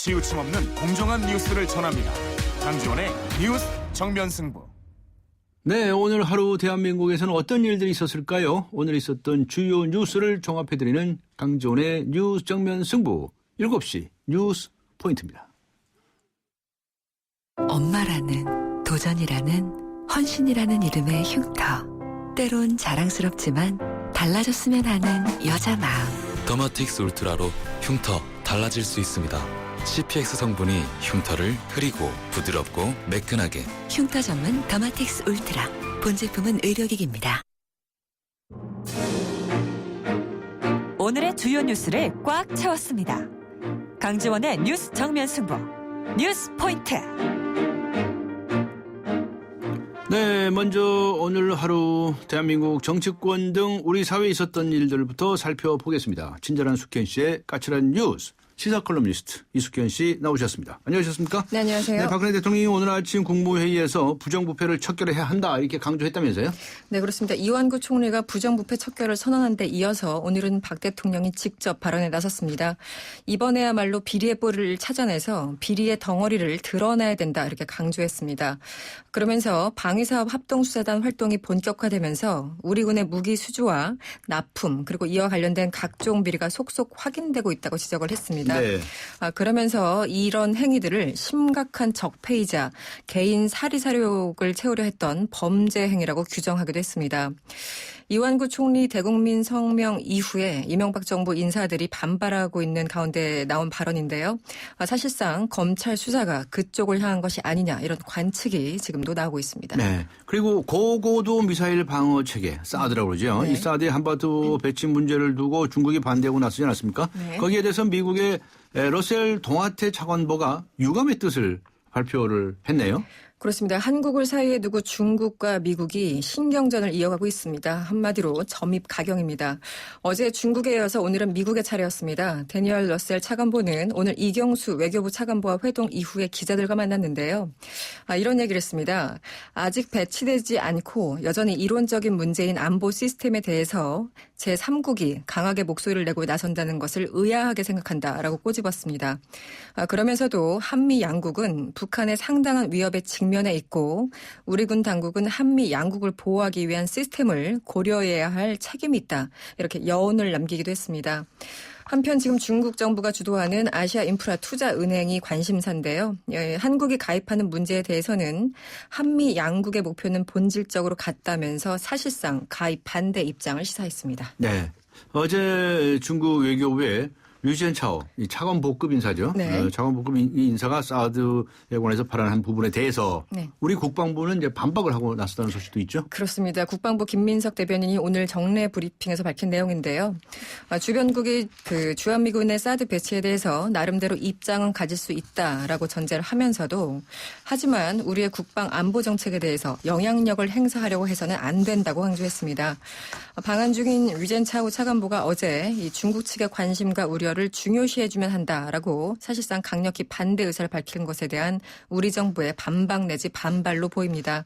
치우침 없는 공정한 뉴스를 전합니다. 강지원의 뉴스 정면 승부. 네, 오늘 하루 대한민국에서는 어떤 일들이 있었을까요? 오늘 있었던 주요 뉴스를 종합해드리는 강지원의 뉴스 정면 승부 7시 뉴스 포인트입니다. 엄마라는, 도전이라는, 헌신이라는 이름의 흉터. 때론 자랑스럽지만 달라졌으면 하는 여자 마음. 더마틱스 울트라로 흉터 달라질 수 있습니다. CPX 성분이 흉터를 흐리고 부드럽고 매끈하게. 흉터 전문 더마틱스 울트라. 본 제품은 의료기기입니다. 오늘의 주요 뉴스를 꽉 채웠습니다. 강지원의 뉴스 정면 승부. 뉴스 포인트. 네, 먼저 오늘 하루 대한민국 정치권 등 우리 사회에 있었던 일들부터 살펴보겠습니다. 친절한 숙현 씨의 까칠한 뉴스. 시사 컬럼니스트 이숙현 씨 나오셨습니다. 안녕하셨습니까? 네, 안녕하세요. 네, 박근혜 대통령이 오늘 아침 국무회의에서 부정부패를 척결해야 한다 이렇게 강조했다면서요? 네, 그렇습니다. 이완구 총리가 부정부패 척결을 선언한 데 이어서 오늘은 박 대통령이 직접 발언에 나섰습니다. 이번에야말로 비리의 뿔을 찾아내서 비리의 덩어리를 드러내야 된다 이렇게 강조했습니다. 그러면서 방위사업 합동수사단 활동이 본격화되면서 우리 군의 무기 수주와 납품 그리고 이와 관련된 각종 비리가 속속 확인되고 있다고 지적을 했습니다. 네. 그러면서 이런 행위들을 심각한 적폐이자 개인 사리사욕을 채우려 했던 범죄 행위라고 규정하기도 했습니다. 이완구 총리 대국민 성명 이후에 이명박 정부 인사들이 반발하고 있는 가운데 나온 발언인데요. 사실상 검찰 수사가 그쪽을 향한 것이 아니냐 이런 관측이 지금도 나오고 있습니다. 네. 그리고 고고도 미사일 방어 체계 사드라고 그러죠. 네. 이 사드의 한반도 배치 문제를 두고 중국이 반대하고 나서지 않았습니까? 네. 거기에 대해서 미국의 러셀 동아태 차관보가 유감의 뜻을 발표를 했네요. 그렇습니다. 한국을 사이에 두고 중국과 미국이 신경전을 이어가고 있습니다. 한마디로 점입 가경입니다. 어제 중국에 이어서 오늘은 미국의 차례였습니다. 데니얼 러셀 차관보는 오늘 이경수 외교부 차관보와 회동 이후에 기자들과 만났는데요. 이런 얘기를 했습니다. 아직 배치되지 않고 여전히 이론적인 문제인 안보 시스템에 대해서 제3국이 강하게 목소리를 내고 나선다는 것을 의아하게 생각한다라고 꼬집었습니다. 그러면서도 한미 양국은 북한의 상당한 위협에 직면해 있고 우리 군 당국은 한미 양국을 보호하기 위한 시스템을 고려해야 할 책임이 있다. 이렇게 여운을 남기기도 했습니다. 한편 지금 중국 정부가 주도하는 아시아 인프라 투자 은행이 관심사인데요. 한국이 가입하는 문제에 대해서는 한미 양국의 목표는 본질적으로 같다면서 사실상 가입 반대 입장을 시사했습니다. 네. 어제 중국 외교부에 류지엔차오, 이 차관보급 인사죠. 네. 차관보급 인사가 사드에 관해서 발언한 부분에 대해서 네. 우리 국방부는 이제 반박을 하고 나섰다는 소식도 있죠. 그렇습니다. 국방부 김민석 대변인이 오늘 정례 브리핑에서 밝힌 내용인데요. 주변국이 주한미군의 사드 배치에 대해서 나름대로 입장은 가질 수 있다라고 전제를 하면서도 하지만 우리의 국방 안보 정책에 대해서 영향력을 행사하려고 해서는 안 된다고 강조했습니다. 방한 중인 류젠차오 차관보가 어제 이 중국 측의 관심과 우려를 중요시해주면 한다라고 사실상 강력히 반대 의사를 밝힌 것에 대한 우리 정부의 반박 내지 반발로 보입니다.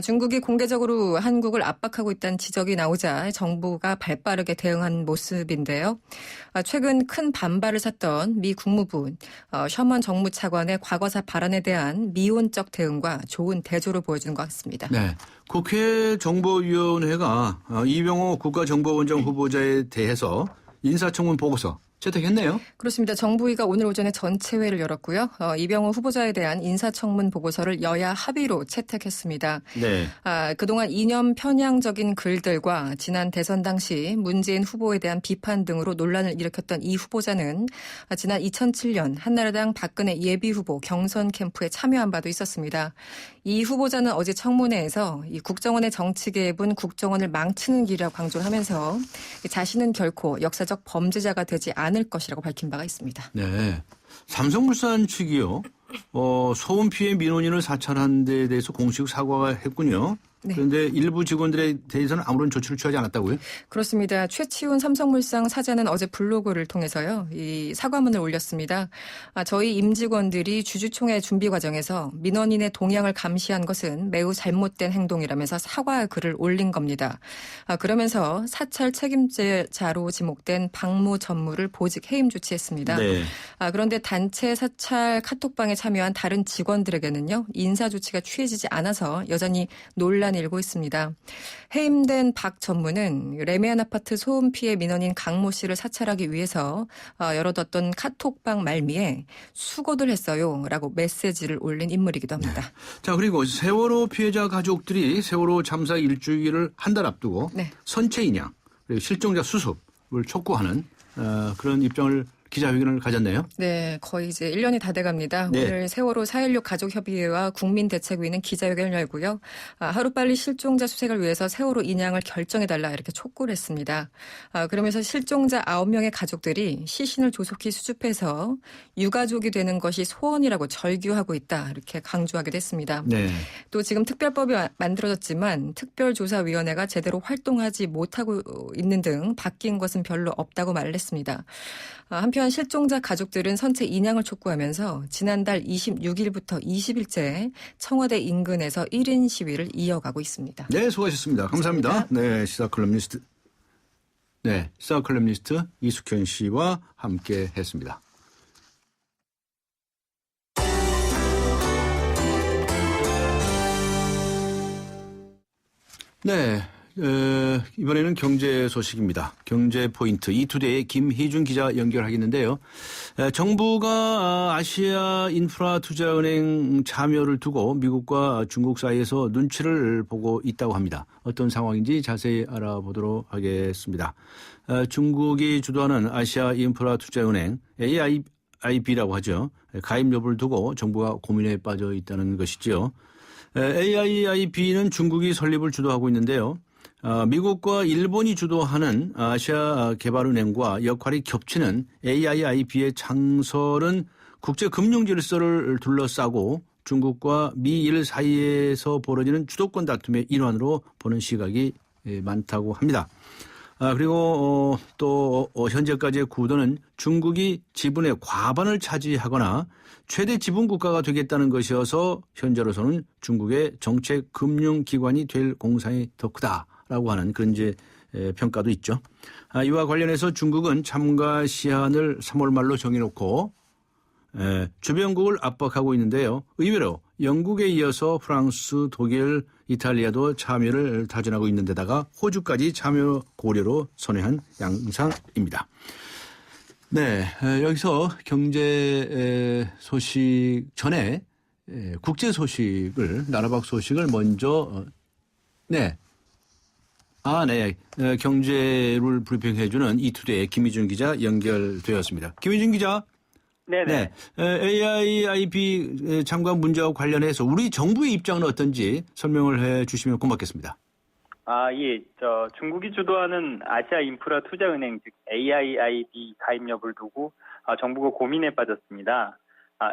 중국이 공개적으로 한국을 압박하고 있다는 지적이 나오자 정부가 발빠르게 대응한 모습인데요. 최근 큰 반발을 샀던 미 국무부 셔먼 정무차관의 과거사 발언에 대한 미온적 대응과 좋은 대조를 보여주는 것 같습니다. 네. 국회 정보위원회가 이병호 국가정보원장 후보자에 대해서 인사청문 보고서 채택했네요. 그렇습니다. 정부위가 오늘 오전에 전체회를 열었고요. 이병호 후보자에 대한 인사청문 보고서를 여야 합의로 채택했습니다. 네. 그동안 이념 편향적인 글들과 지난 대선 당시 문재인 후보에 대한 비판 등으로 논란을 일으켰던 이 후보자는 지난 2007년 한나라당 박근혜 예비후보 경선 캠프에 참여한 바도 있었습니다. 이 후보자는 어제 청문회에서 이 국정원의 정치 개입은 국정원을 망치는 길이라고 강조를 하면서 자신은 결코 역사적 범죄자가 되지 않을 것이라고 밝힌 바가 있습니다. 네. 삼성물산 측이요. 소음 피해 민원인을 사찰한 데 대해서 공식 사과가 했군요. 네. 그런데 일부 직원들에 대해서는 아무런 조치를 취하지 않았다고요? 그렇습니다. 최치훈 삼성물산 사장은 어제 블로그를 통해서요. 이 사과문을 올렸습니다. 저희 임직원들이 주주총회 준비 과정에서 민원인의 동향을 감시한 것은 매우 잘못된 행동이라면서 사과 글을 올린 겁니다. 그러면서 사찰 책임자로 지목된 박모 전무를 보직 해임 조치했습니다. 네. 그런데 단체 사찰 카톡방에 참여한 다른 직원들에게는요. 인사 조치가 취해지지 않아서 여전히 논란이 일고 있습니다. 해임된 박 전무는 레미안 아파트 소음 피해 민원인 강모 씨를 사찰하기 위해서 열어뒀던 카톡방 말미에 수고들 했어요라고 메시지를 올린 인물이기도 합니다. 자, 그리고 세월호 피해자 가족들이 세월호 참사 일주일을 한 달 앞두고 네. 선체 인양 그리고 실종자 수습을 촉구하는 그런 입장을 기자회견을 가졌네요. 네, 거의 이제 1년이 다 돼갑니다. 네. 오늘 세월호 4.16 가족협의회와 국민대책위는 기자회견을 열고요. 하루빨리 실종자 수색을 위해서 세월호 인양을 결정해달라 이렇게 촉구를 했습니다. 그러면서 실종자 9명의 가족들이 시신을 조속히 수습해서 유가족이 되는 것이 소원이라고 절규하고 있다 이렇게 강조하기도 했습니다. 네. 또 지금 특별법이 만들어졌지만 특별조사위원회가 제대로 활동하지 못하고 있는 등 바뀐 것은 별로 없다고 말을 했습니다. 한편 실종자 가족들은 선체 인양을 촉구하면서 지난달 26일부터 20일째 청와대 인근에서 1인 시위를 이어가고 있습니다. 네, 수고하셨습니다. 감사합니다. 네, 시사컬럼니스트 이숙현 씨와 함께 했습니다. 네, 이번에는 경제 소식입니다. 경제 포인트 이투데이의 김희준 기자 연결하겠는데요. 정부가 아시아 인프라 투자은행 참여를 두고 미국과 중국 사이에서 눈치를 보고 있다고 합니다. 어떤 상황인지 자세히 알아보도록 하겠습니다. 중국이 주도하는 아시아 인프라 투자은행 AIIB라고 하죠. 가입 여부를 두고 정부가 고민에 빠져 있다는 것이죠. AIIB는 중국이 설립을 주도하고 있는데요. 미국과 일본이 주도하는 아시아 개발은행과 역할이 겹치는 AIIB의 창설은 국제금융 질서를 둘러싸고 중국과 미일 사이에서 벌어지는 주도권 다툼의 일환으로 보는 시각이 많다고 합니다. 그리고 또 현재까지의 구도는 중국이 지분의 과반을 차지하거나 최대 지분 국가가 되겠다는 것이어서 현재로서는 중국의 정책 금융기관이 될 공산이 더 크다라고 하는 그런 이제 평가도 있죠. 이와 관련해서 중국은 참가 시한을 3월 말로 정해놓고 주변국을 압박하고 있는데요. 의외로 영국에 이어서 프랑스, 독일, 이탈리아도 참여를 타진하고 있는 데다가 호주까지 참여 고려로 선회한 양상입니다. 네, 여기서 경제 소식 전에 국제 소식을 나라박 소식을 먼저 경제를 브리핑해주는 이투데이의 김희준 기자 연결되었습니다. 김희준 기자. 네네. AIIB 참가 문제와 관련해서 우리 정부의 입장은 어떤지 설명을 해 주시면 고맙겠습니다. 예. 중국이 주도하는 아시아 인프라 투자은행, 즉 AIIB 가입 여부를 두고 정부가 고민에 빠졌습니다.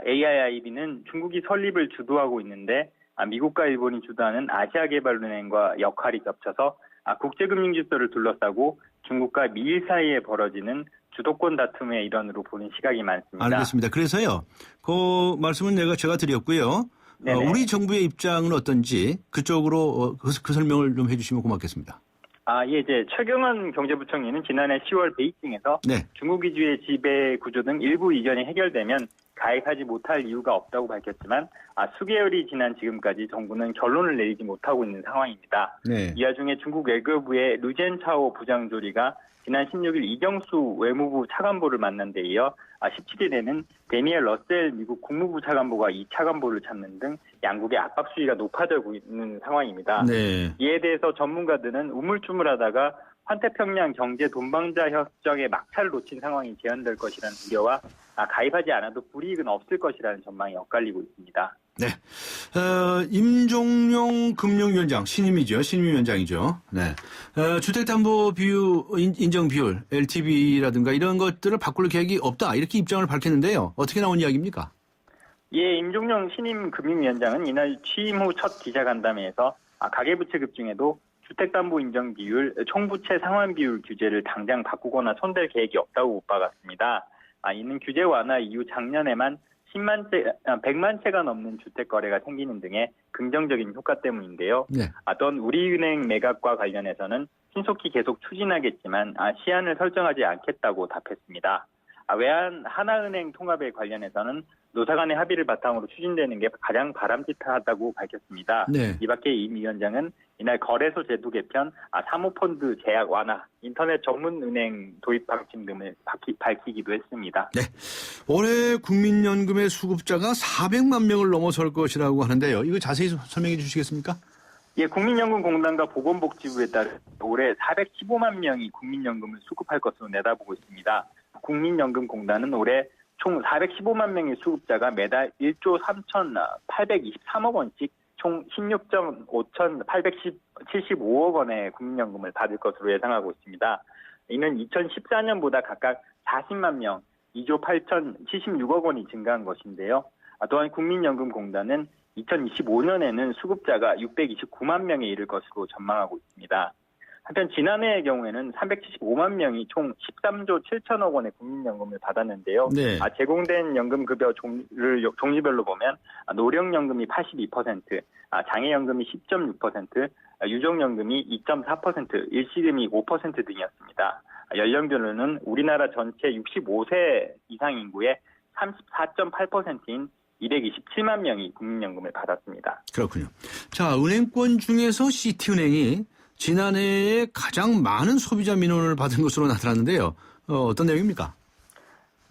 AIIB는 중국이 설립을 주도하고 있는데 미국과 일본이 주도하는 아시아개발은행과 역할이 겹쳐서 국제금융 질서를 둘러싸고 중국과 미일 사이에 벌어지는 주도권 다툼의 일환으로 보는 시각이 많습니다. 알겠습니다. 그래서요, 그 말씀은 제가 드렸고요. 우리 정부의 입장은 어떤지 그쪽으로 그 설명을 좀 해주시면 고맙겠습니다. 이제 최경환 경제부총리는 지난해 10월 베이징에서 중국 위주의 지배 구조 등 일부 이견이 해결되면 가입하지 못할 이유가 없다고 밝혔지만 수개월이 지난 지금까지 정부는 결론을 내리지 못하고 있는 상황입니다. 이 와중에 중국 외교부의 루젠차오 부장조리가 지난 16일 이경수 외무부 차관보를 만난 데 이어 17일에는 데니엘 러셀 미국 국무부 차관보가 이 차관보를 찾는 등 양국의 압박 수위가 높아지고 있는 상황입니다. 이에 대해서 전문가들은 우물쭈물하다가 환태평양 경제 돈방자 협정의 막차를 놓친 상황이 재현될 것이라는 우려와 가입하지 않아도 불이익은 없을 것이라는 전망이 엇갈리고 있습니다. 네, 임종용 금융위원장 신임위원장이죠. 주택담보비율 인정 비율 LTV라든가 이런 것들을 바꿀 계획이 없다 이렇게 입장을 밝혔는데요. 어떻게 나온 이야기입니까? 예, 임종용 신임 금융위원장은 이날 취임 후 첫 기자간담회에서 가계부채 급 중에도 주택담보 인정 비율, 총부채 상환 비율 규제를 당장 바꾸거나 손댈 계획이 없다고 못 박았습니다. 이는 규제 완화 이후 작년에만 100만 채가 넘는 주택 거래가 생기는 등의 긍정적인 효과 때문인데요. 네. 또한 우리은행 매각과 관련해서는 신속히 계속 추진하겠지만 시한을 설정하지 않겠다고 답했습니다. 외환 하나은행 통합에 관련해서는 노사 간의 합의를 바탕으로 추진되는 게 가장 바람직하다고 밝혔습니다. 네. 이 밖에 임 위원장은 이날 거래소 제도 개편, 사모펀드 제약 완화, 인터넷 전문 은행 도입 방침 등을 밝히기도 했습니다. 네. 올해 국민연금의 수급자가 400만 명을 넘어설 것이라고 하는데요. 이거 자세히 설명해 주시겠습니까? 예, 국민연금공단과 보건복지부에 따라 올해 415만 명이 국민연금을 수급할 것으로 내다보고 있습니다. 국민연금공단은 올해 총 415만 명의 수급자가 매달 1조 3,823억 원씩 총 16억 5,875억 원의 국민연금을 받을 것으로 예상하고 있습니다. 이는 2014년보다 각각 40만 명, 2조 8,076억 원이 증가한 것인데요. 또한 국민연금공단은 2025년에는 수급자가 629만 명에 이를 것으로 전망하고 있습니다. 한편 지난해의 경우에는 375만 명이 총 13조 7천억 원의 국민연금을 받았는데요. 네. 제공된 연금급여 종류별로 보면 노령연금이 82%, 장애연금이 10.6%, 유족연금이 2.4%, 일시금이 5% 등이었습니다. 연령별로는 우리나라 전체 65세 이상 인구의 34.8%인 227만 명이 국민연금을 받았습니다. 그렇군요. 자, 은행권 중에서 시티은행이 지난해에 가장 많은 소비자 민원을 받은 것으로 나타났는데요. 어떤 내용입니까?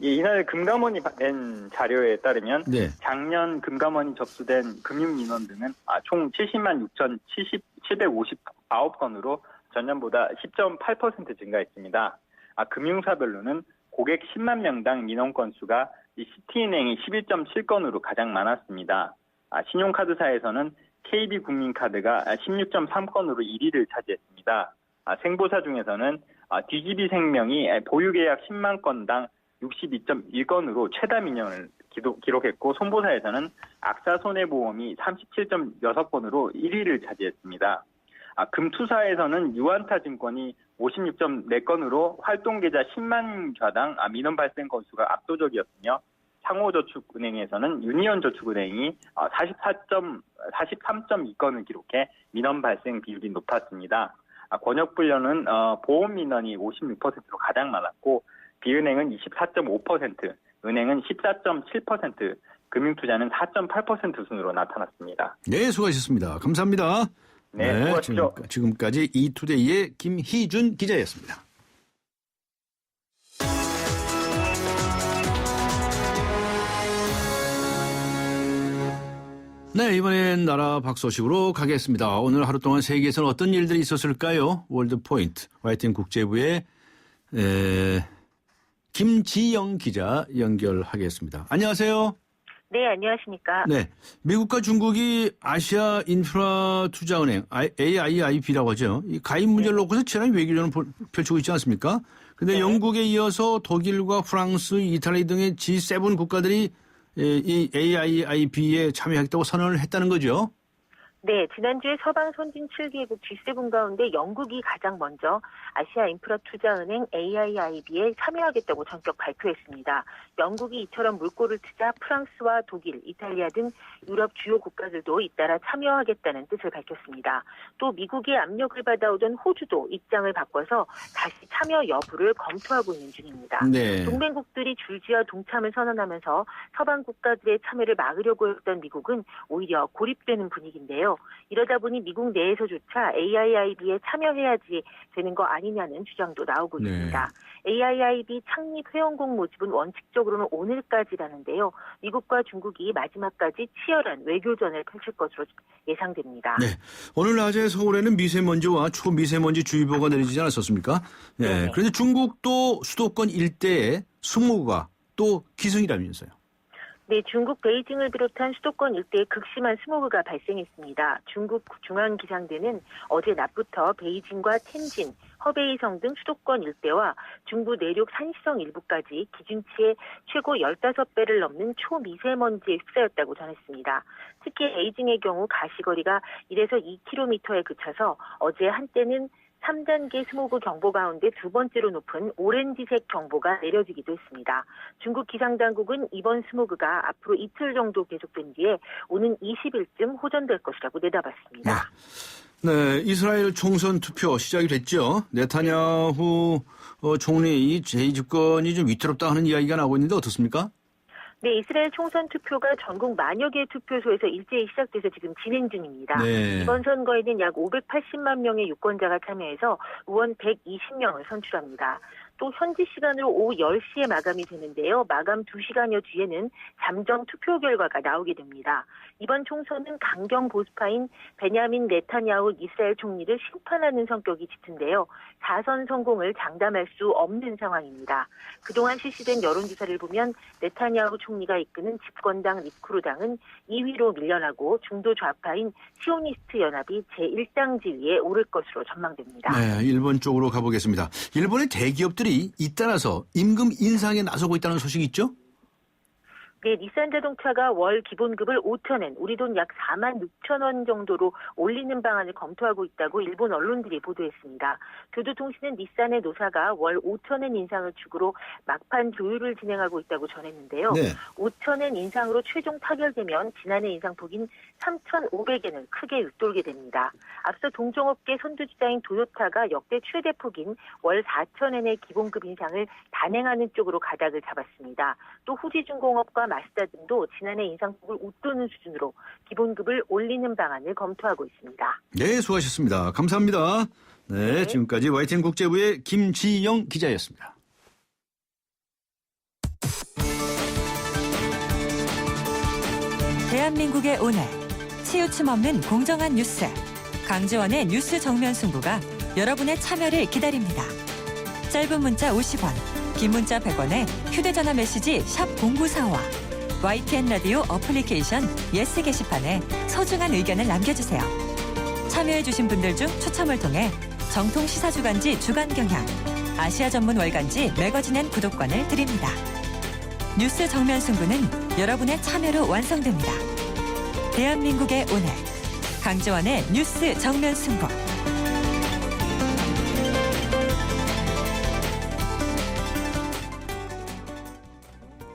예, 이날 금감원이 낸 자료에 따르면 네. 작년 금감원이 접수된 금융민원 등은 총 70만 6,759건으로 전년보다 10.8% 증가했습니다. 금융사별로는 고객 10만 명당 민원 건수가 시티은행이 11.7건으로 가장 많았습니다. 신용카드사에서는 KB국민카드가 16.3건으로 1위를 차지했습니다. 생보사 중에서는 DGB생명이 보유계약 10만 건당 62.1건으로 최다 민원을 기록했고, 손보사에서는 악사손해보험이 37.6건으로 1위를 차지했습니다. 금투사에서는 유안타증권이 56.4건으로 활동계좌 10만 좌당 민원 발생 건수가 압도적이었으며, 상호저축은행에서는 유니온저축은행이 43.2건을 기록해 민원 발생 비율이 높았습니다. 권역불려는 보험 민원이 56%로 가장 많았고, 비은행은 24.5%, 은행은 14.7%, 금융투자는 4.8% 순으로 나타났습니다. 네, 수고하셨습니다. 감사합니다. 네, 수고하십시오. 지금까지 이투데이의 김희준 기자였습니다. 네, 이번엔 나라 밖 소식으로 가겠습니다. 오늘 하루 동안 세계에서는 어떤 일들이 있었을까요? 월드포인트 라이팅 국제부의 김지영 기자 연결하겠습니다. 안녕하세요. 네, 안녕하십니까. 네, 미국과 중국이 아시아 인프라 투자은행 AIIB라고 하죠. 이 가입 문제를 놓고서 치열한 외교전을 펼치고 있지 않습니까? 그런데 영국에 이어서 독일과 프랑스, 이탈리 등의 G7 국가들이 이 AIIB에 참여하겠다고 선언을 했다는 거죠. 네, 지난주에 서방 선진 7개국 G7 가운데 영국이 가장 먼저 아시아 인프라 투자은행 AIIB에 참여하겠다고 전격 발표했습니다. 영국이 이처럼 물꼬를 트자 프랑스와 독일, 이탈리아 등 유럽 주요 국가들도 잇따라 참여하겠다는 뜻을 밝혔습니다. 또 미국의 압력을 받아오던 호주도 입장을 바꿔서 다시 참여 여부를 검토하고 있는 중입니다. 네. 동맹국들이 줄지어 동참을 선언하면서 서방 국가들의 참여를 막으려고 했던 미국은 오히려 고립되는 분위기인데요. 이러다 보니 미국 내에서조차 AIIB에 참여해야지 되는 거 아니냐는 주장도 나오고 있습니다. AIIB 창립 회원국 모집은 원칙적으로는 오늘까지라는데요. 미국과 중국이 마지막까지 치열한 외교전을 펼칠 것으로 예상됩니다. 네, 오늘 낮에 서울에는 미세먼지와 초미세먼지 주의보가 내려지지 않았었습니까? 네. 그런데 중국도 수도권 일대에 스모그가 또 기승이라면서요. 네, 중국 베이징을 비롯한 수도권 일대에 극심한 스모그가 발생했습니다. 중국 중앙기상대는 어제 낮부터 베이징과 텐진, 허베이성 등 수도권 일대와 중부 내륙 산시성 일부까지 기준치의 최고 15배를 넘는 초미세먼지에 휩싸였다고 전했습니다. 특히 베이징의 경우 가시거리가 1에서 2km에 그쳐서 어제 한때는 3단계 스모그 경보 가운데 두 번째로 높은 오렌지색 경보가 내려지기도 했습니다. 중국 기상당국은 이번 스모그가 앞으로 이틀 정도 계속된 뒤에 오는 20일쯤 호전될 것이라고 내다봤습니다. 네, 이스라엘 총선 투표 시작이 됐죠. 네타냐후 총리 재집권이 좀 위태롭다 하는 이야기가 나오고 있는데 어떻습니까? 네, 이스라엘 총선 투표가 전국 만여 개의 투표소에서 일제히 시작돼서 지금 진행 중입니다. 네. 이번 선거에는 약 580만 명의 유권자가 참여해서 의원 120명을 선출합니다. 또 현지 시간으로 오후 10시에 마감이 되는데요. 마감 2시간여 뒤에는 잠정 투표 결과가 나오게 됩니다. 이번 총선은 강경 보수파인 베냐민 네타냐후 이스라엘 총리를 심판하는 성격이 짙은데요. 4선 성공을 장담할 수 없는 상황입니다. 그동안 실시된 여론조사를 보면 네타냐후 총리가 이끄는 집권당 리쿠르당은 2위로 밀려나고 중도 좌파인 시오니스트 연합이 제1당 지위에 오를 것으로 전망됩니다. 네, 일본 쪽으로 가보겠습니다. 일본의 대기업들이 잇따라서 임금 인상에 나서고 있다는 소식이 있죠? 네, 닛산 자동차가 월 기본급을 5,000엔, 우리 돈 약 4만 6천 원 정도로 올리는 방안을 검토하고 있다고 일본 언론들이 보도했습니다. 교도통신은 닛산의 노사가 월 5,000엔 인상을 축으로 막판 조율을 진행하고 있다고 전했는데요. 네. 5,000엔 인상으로 최종 타결되면 지난해 인상폭인 3,500엔을 크게 윗돌게 됩니다. 앞서 동종업계 선두주자인 도요타가 역대 최대폭인 월 4,000엔의 기본급 인상을 단행하는 쪽으로 가닥을 잡았습니다. 또 후지중공업과 마스다 등도 지난해 인상폭을 웃도는 수준으로 기본급을 올리는 방안을 검토하고 있습니다. 네, 수고하셨습니다. 감사합니다. 네, 지금까지 YTN 국제부의 김지영 기자였습니다. 대한민국의 오늘 치우침 없는 공정한 뉴스 강지원의 뉴스 정면 승부가 여러분의 참여를 기다립니다. 짧은 문자 50원, 긴 문자 100원에 휴대전화 메시지 샵 0945와 YTN 라디오 어플리케이션 예스 게시판에 소중한 의견을 남겨주세요. 참여해주신 분들 중 추첨을 통해 정통 시사주간지 주간경향, 아시아 전문 월간지 매거진엔 구독권을 드립니다. 뉴스 정면 승부는 여러분의 참여로 완성됩니다. 대한민국의 오늘 강지원의 뉴스 정면 승부.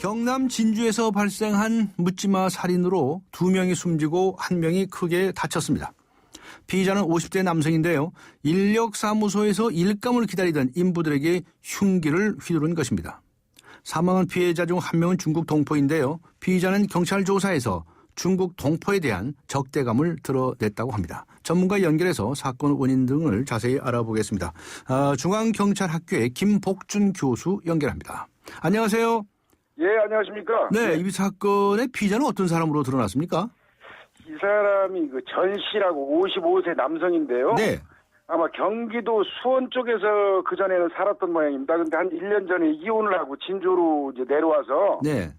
경남 진주에서 발생한 묻지마 살인으로 2명이 숨지고 1명이 크게 다쳤습니다. 피의자는 50대 남성인데요. 인력사무소에서 일감을 기다리던 인부들에게 흉기를 휘두른 것입니다. 사망한 피해자 중 1명은 중국 동포인데요. 피의자는 경찰 조사에서 중국 동포에 대한 적대감을 드러냈다고 합니다. 전문가 연결해서 사건 원인 등을 자세히 알아보겠습니다. 중앙경찰학교의 김복준 교수 연결합니다. 안녕하세요. 예, 안녕하십니까. 네, 이 사건의 피의자는 어떤 사람으로 드러났습니까? 이 사람이 전 씨라고 55세 남성인데요. 네. 아마 경기도 수원 쪽에서 그전에는 살았던 모양입니다. 근데 한 1년 전에 이혼을 하고 진주로 이제 내려와서 네.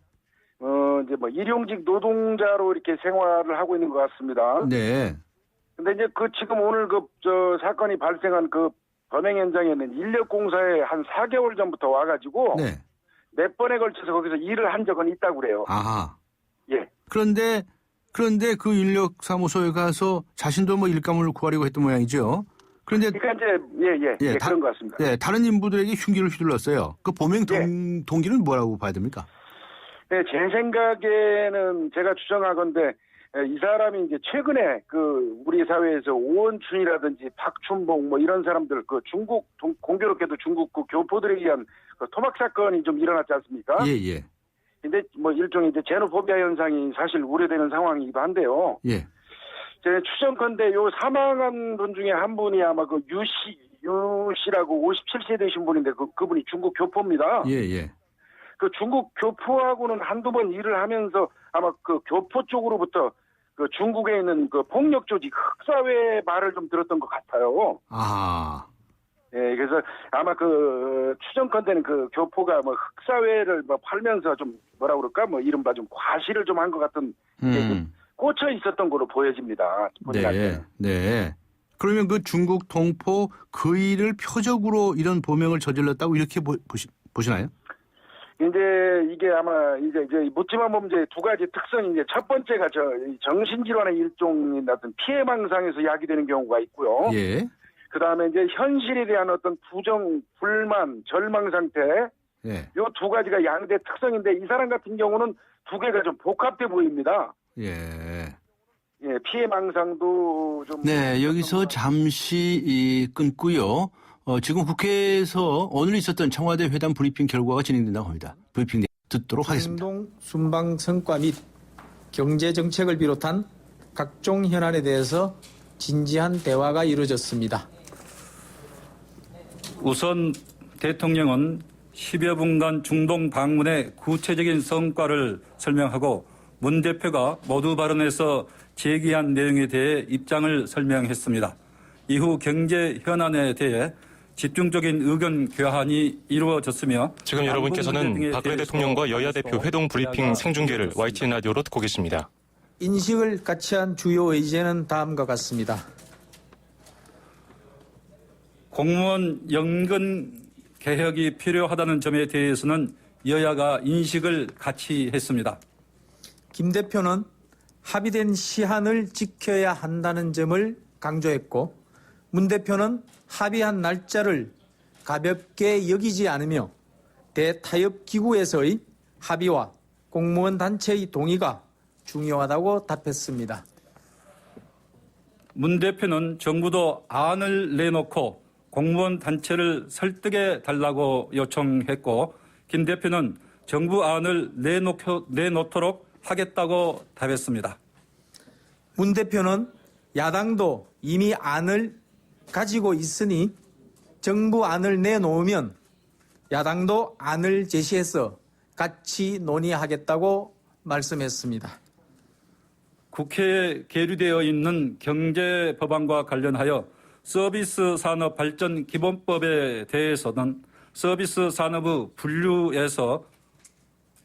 이제 일용직 노동자로 이렇게 생활을 하고 있는 것 같습니다. 네. 근데 이제 지금 오늘 사건이 발생한 범행 현장에는 인력공사에 한 4개월 전부터 와가지고 네. 몇 번에 걸쳐서 거기서 일을 한 적은 있다고 그래요. 아하. 예. 그런데 그 인력사무소에 가서 자신도 일감을 구하려고 했던 모양이죠. 그런데 그러니까 이제 그런 것 같습니다. 네, 다른 인부들에게 흉기를 휘둘렀어요. 그 범행 동기는 뭐라고 봐야 됩니까? 네, 제 생각에는 제가 추정하건대 이 사람이 이제 최근에 우리 사회에서 오원춘이라든지 박춘봉 이런 사람들 중국 공교롭게도 중국 교포들에 의한 토막 사건이 좀 일어났지 않습니까? 예. 근데 일종의 이제 제노포비아 현상이 사실 우려되는 상황이기도 한데요. 예. 제 추정컨대 요 사망한 분 중에 한 분이 아마 유 씨라고 57세 되신 분인데 그분이 중국 교포입니다. 예. 중국 교포하고는 한두 번 일을 하면서 아마 교포 쪽으로부터 중국에 있는 폭력 조직 흑사회 말을 좀 들었던 것 같아요. 아. 예, 그래서 아마 추정컨대는 교포가 흑사회를 팔면서 좀 뭐라 그럴까 뭐 이른바 좀 과시를 좀 한 것 같은 게 꽂혀 있었던 걸로 보여집니다. 네, 네. 그러면 그 중국 동포 그 일을 표적으로 이런 범행을 저질렀다고 이렇게 보시나요? 이제 이게 아마 이제 묻지마 범죄의 두 가지 특성이 이제 첫 번째가 정신질환의 일종인 어떤 피해망상에서 야기되는 경우가 있고요. 예. 그 다음에 이제 현실에 대한 어떤 부정, 불만, 절망 상태. 예. 요 두 가지가 양대 특성인데 이 사람 같은 경우는 두 개가 좀 복합돼 보입니다. 예. 예, 피해망상도 좀. 네, 여기서 잠시 끊고요. 지금 국회에서 오늘 있었던 청와대 회담 브리핑 결과가 진행된다고 합니다. 브리핑 듣도록 하겠습니다. 중동 순방 성과 및 경제 정책을 비롯한 각종 현안에 대해서 진지한 대화가 이루어졌습니다. 우선 대통령은 10여 분간 중동 방문의 구체적인 성과를 설명하고 문 대표가 모두 발언에서 제기한 내용에 대해 입장을 설명했습니다. 이후 경제 현안에 대해 집중적인 의견 교환이 이루어졌으며 지금 여러분께서는 박근혜 대통령과 여야 대표 회동 브리핑 생중계를 YTN 라디오로 듣고 계십니다. 인식을 같이 한 주요 의제는 다음과 같습니다. 공무원 연금 개혁이 필요하다는 점에 대해서는 여야가 인식을 같이 했습니다. 김 대표는 합의된 시한을 지켜야 한다는 점을 강조했고 문 대표는 합의한 날짜를 가볍게 여기지 않으며 대타협기구에서의 합의와 공무원 단체의 동의가 중요하다고 답했습니다. 문 대표는 정부도 안을 내놓고 공무원 단체를 설득해 달라고 요청했고 김 대표는 정부 안을 내놓도록 하겠다고 답했습니다. 문 대표는 야당도 이미 안을 가지고 있으니 정부 안을 내놓으면 야당도 안을 제시해서 같이 논의하겠다고 말씀했습니다. 국회에 계류되어 있는 경제 법안과 관련하여 서비스 산업 발전 기본법에 대해서는 서비스 산업의 분류에서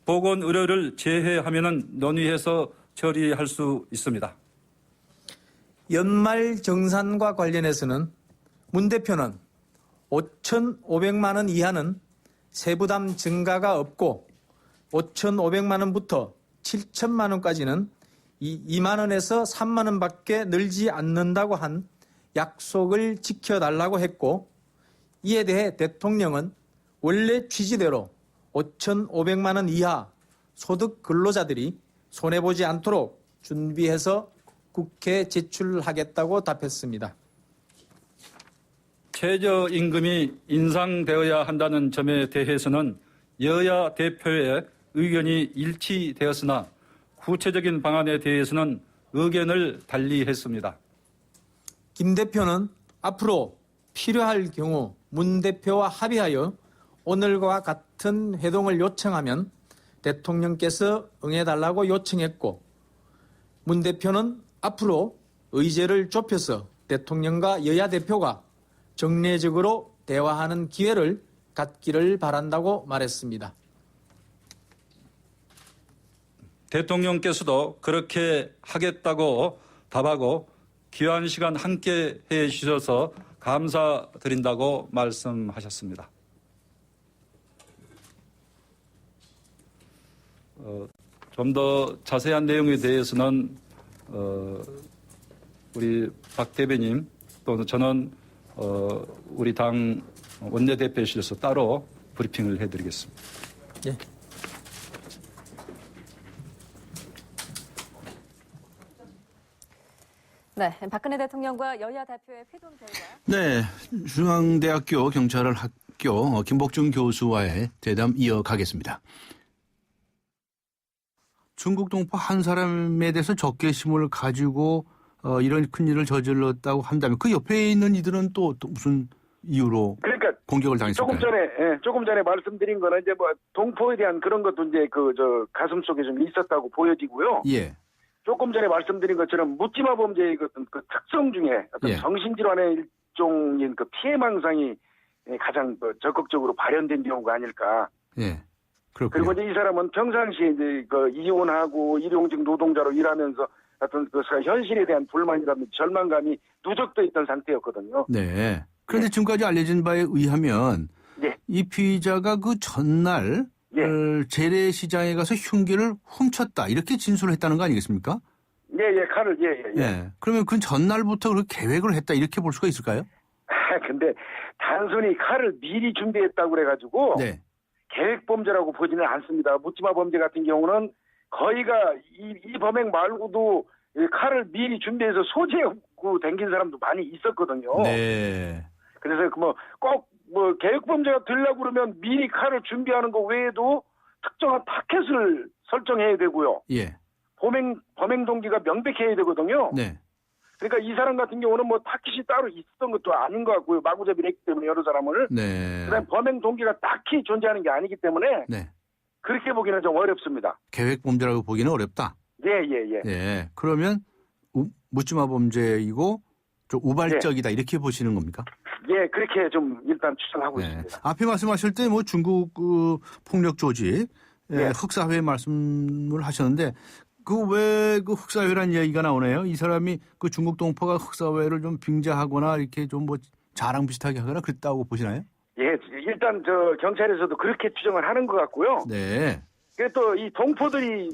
보건 의료를 제외하면 논의해서 처리할 수 있습니다. 연말 정산과 관련해서는 문 대표는 5,500만 원 이하는 세부담 증가가 없고 5,500만 원부터 7천만 원까지는 2만 원에서 3만 원밖에 늘지 않는다고 한 약속을 지켜달라고 했고 이에 대해 대통령은 원래 취지대로 5,500만 원 이하 소득 근로자들이 손해보지 않도록 준비해서 국회에 제출하겠다고 답했습니다. 최저임금이 인상되어야 한다는 점에 대해서는 여야 대표의 의견이 일치되었으나 구체적인 방안에 대해서는 의견을 달리했습니다. 김 대표는 앞으로 필요할 경우 문 대표와 합의하여 오늘과 같은 회동을 요청하면 대통령께서 응해달라고 요청했고 문 대표는 앞으로 의제를 좁혀서 대통령과 여야 대표가 정례적으로 대화하는 기회를 갖기를 바란다고 말했습니다. 대통령께서도 그렇게 하겠다고 답하고 귀한 시간 함께 해 주셔서 감사드린다고 말씀하셨습니다. 좀 더 자세한 내용에 대해서는 우리 박 대변인 또는 저는 우리 당 원내대표실에서 따로 브리핑을 해드리겠습니다. 예. 네, 박근혜 대통령과 여야 대표의 회동 결과. 네, 중앙대학교 경찰학교 김복준 교수와의 대담 이어가겠습니다. 중국 동포 한 사람에 대해서 적개심을 가지고 이런 큰 일을 저질렀다고 한다면 그 옆에 있는 이들은 또 무슨 이유로 그러니까 공격을 당했을까요? 조금 전에 말씀드린 거는 이제 뭐 동포에 대한 그런 것도 이제 가슴 속에 좀 있었다고 보여지고요. 예. 조금 전에 말씀드린 것처럼 묻지마 범죄의 그 특성 중에 어떤 예. 정신질환의 일종인 그 피해망상이 가장 적극적으로 발현된 경우가 아닐까. 예. 그렇군요. 그리고 이제 이 사람은 평상시에 이제 그 이혼하고 일용직 노동자로 일하면서 어떤 그 현실에 대한 불만이라든지 절망감이 누적돼 있던 상태였거든요. 네. 그런데 지금까지 알려진 바에 의하면 예. 이 피의자가 그 전날 재래시장에 가서 흉기를 훔쳤다 이렇게 진술을 했다는 거 아니겠습니까? 예, 칼을 예. 그러면 그 전날부터 그렇게 계획을 했다 이렇게 볼 수가 있을까요? 근데 단순히 칼을 미리 준비했다고 그래가지고 네. 계획 범죄라고 보지는 않습니다. 묻지마 범죄 같은 경우는 거의가 이 범행 말고도 이 칼을 미리 준비해서 소지하고 댕긴 사람도 많이 있었거든요. 네. 그래서 꼭 계획 범죄가 되려고 그러면 미리 칼을 준비하는 거 외에도 특정한 타켓을 설정해야 되고요. 예. 범행 동기가 명백해야 되거든요. 네. 그러니까 이 사람 같은 경우는 타켓이 따로 있었던 것도 아닌 것 같고요. 마구잡이를 했기 때문에 여러 사람을. 네. 그다음에 범행 동기가 딱히 존재하는 게 아니기 때문에 네. 그렇게 보기는 좀 어렵습니다. 계획 범죄라고 보기는 어렵다. 예. 네. 그러면 묻지마 범죄이고 좀 우발적이다 이렇게 보시는 겁니까? 예, 그렇게 좀 일단 추정하고 네. 있습니다. 앞에 말씀하실 때 중국 폭력 조직 흑사회 말씀을 하셨는데 왜 그 흑사회라는 이야기가 나오네요. 이 사람이 그 중국 동포가 흑사회를 좀 빙자하거나 이렇게 좀 자랑 비슷하게 하거나 그랬다고 보시나요? 예, 일단 경찰에서도 그렇게 추정을 하는 것 같고요. 네. 그리고 또 이 동포들이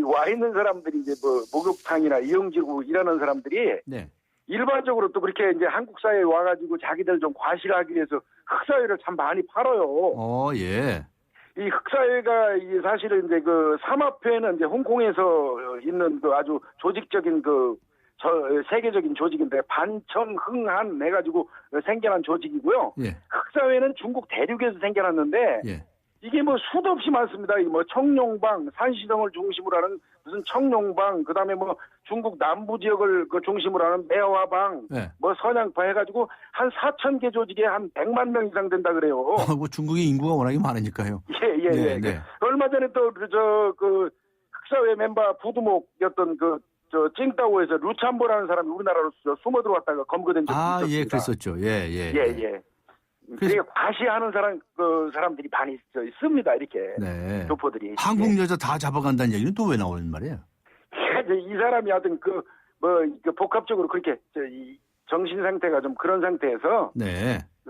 와 있는 사람들이 이제 목욕탕이나 이용지구 일하는 사람들이 네. 일반적으로 또 그렇게 이제 한국 사회에 와가지고 자기들 좀 과시하기 위해서 흑사회를 참 많이 팔아요. 예. 이 흑사회가 사실은 이제 그 삼합회는 이제 홍콩에서 있는 그 아주 조직적인 세계적인 조직인데 반청흥한 해가지고 생겨난 조직이고요. 예. 흑사회는 중국 대륙에서 생겨났는데 이게 수도 없이 많습니다. 청룡방, 산시성을 중심으로 하는 무슨 청룡방, 그다음에 중국 남부 지역을 중심으로 하는 매화방, 선양파 해가지고 한 4,000개 조직에 한 100만 명 이상 된다 그래요. 중국의 인구가 워낙에 많으니까요. 예. 네. 얼마 전에 또 흑사회 멤버 부두목이었던 찡따오에서 루참보라는 사람이 우리나라로 숨어 들어왔다가 검거된 적이 있었습니다. 예, 그랬었죠. 예. 그러니까 과시하는 사람들이 많이 있습니다. 이렇게 교포들이. 한국 여자 다 잡아간다는 얘기는 또 왜 나오는 말이에요? 이 사람이 하여튼 복합적으로 그렇게 정신 상태가 좀 그런 상태에서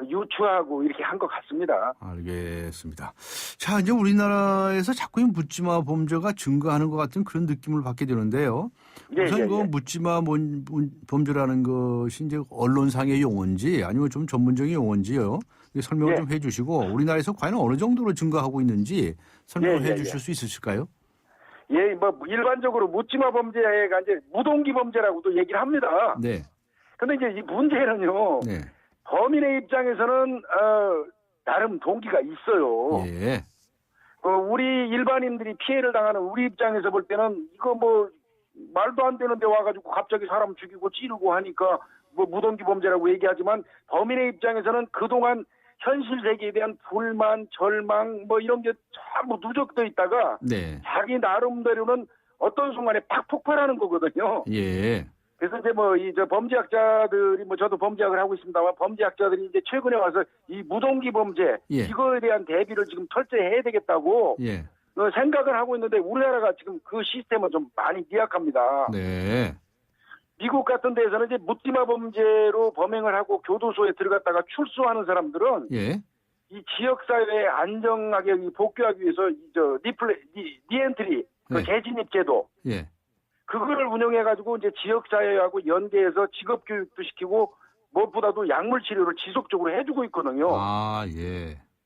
유추하고 이렇게 한 것 같습니다. 알겠습니다. 자, 이제 우리나라에서 자꾸 묻지마 범죄가 증가하는 것 같은 그런 느낌을 받게 되는데요. 우선 묻지마 범죄라는 것이 이제 언론상의 용어인지 아니면 좀 전문적인 용어인지요. 설명을 좀 해주시고 우리나라에서 과연 어느 정도로 증가하고 있는지 설명을 해주실 수 있으실까요? 예, 일반적으로 묻지마 범죄가 이제 무동기 범죄라고도 얘기를 합니다. 네. 근데 이제 이 문제는요. 범인의 입장에서는 나름 동기가 있어요. 예. 우리 일반인들이 피해를 당하는 우리 입장에서 볼 때는 이거 말도 안 되는데 와가지고 갑자기 사람 죽이고 찌르고 하니까 무동기 범죄라고 얘기하지만 범인의 입장에서는 그동안 현실 세계에 대한 불만, 절망 이런 게 전부 누적돼 있다가 자기 나름대로는 어떤 순간에 팍 폭발하는 거거든요. 예. 그래서 이제 범죄학자들이 저도 범죄학을 하고 있습니다만 범죄학자들이 이제 최근에 와서 이 무동기 범죄 이거에 대한 대비를 지금 철저히 해야 되겠다고 생각을 하고 있는데 우리나라가 지금 그 시스템은 좀 많이 미약합니다. 네. 미국 같은 데에서는 이제 묻지마 범죄로 범행을 하고 교도소에 들어갔다가 출소하는 사람들은 이 지역 사회에 안정하게 복귀하기 위해서 리엔트리 재진입 제도 그거를 운영해가지고 이제 지역사회하고 연계해서 직업교육도 시키고 무엇보다도 약물 치료를 지속적으로 해주고 있거든요.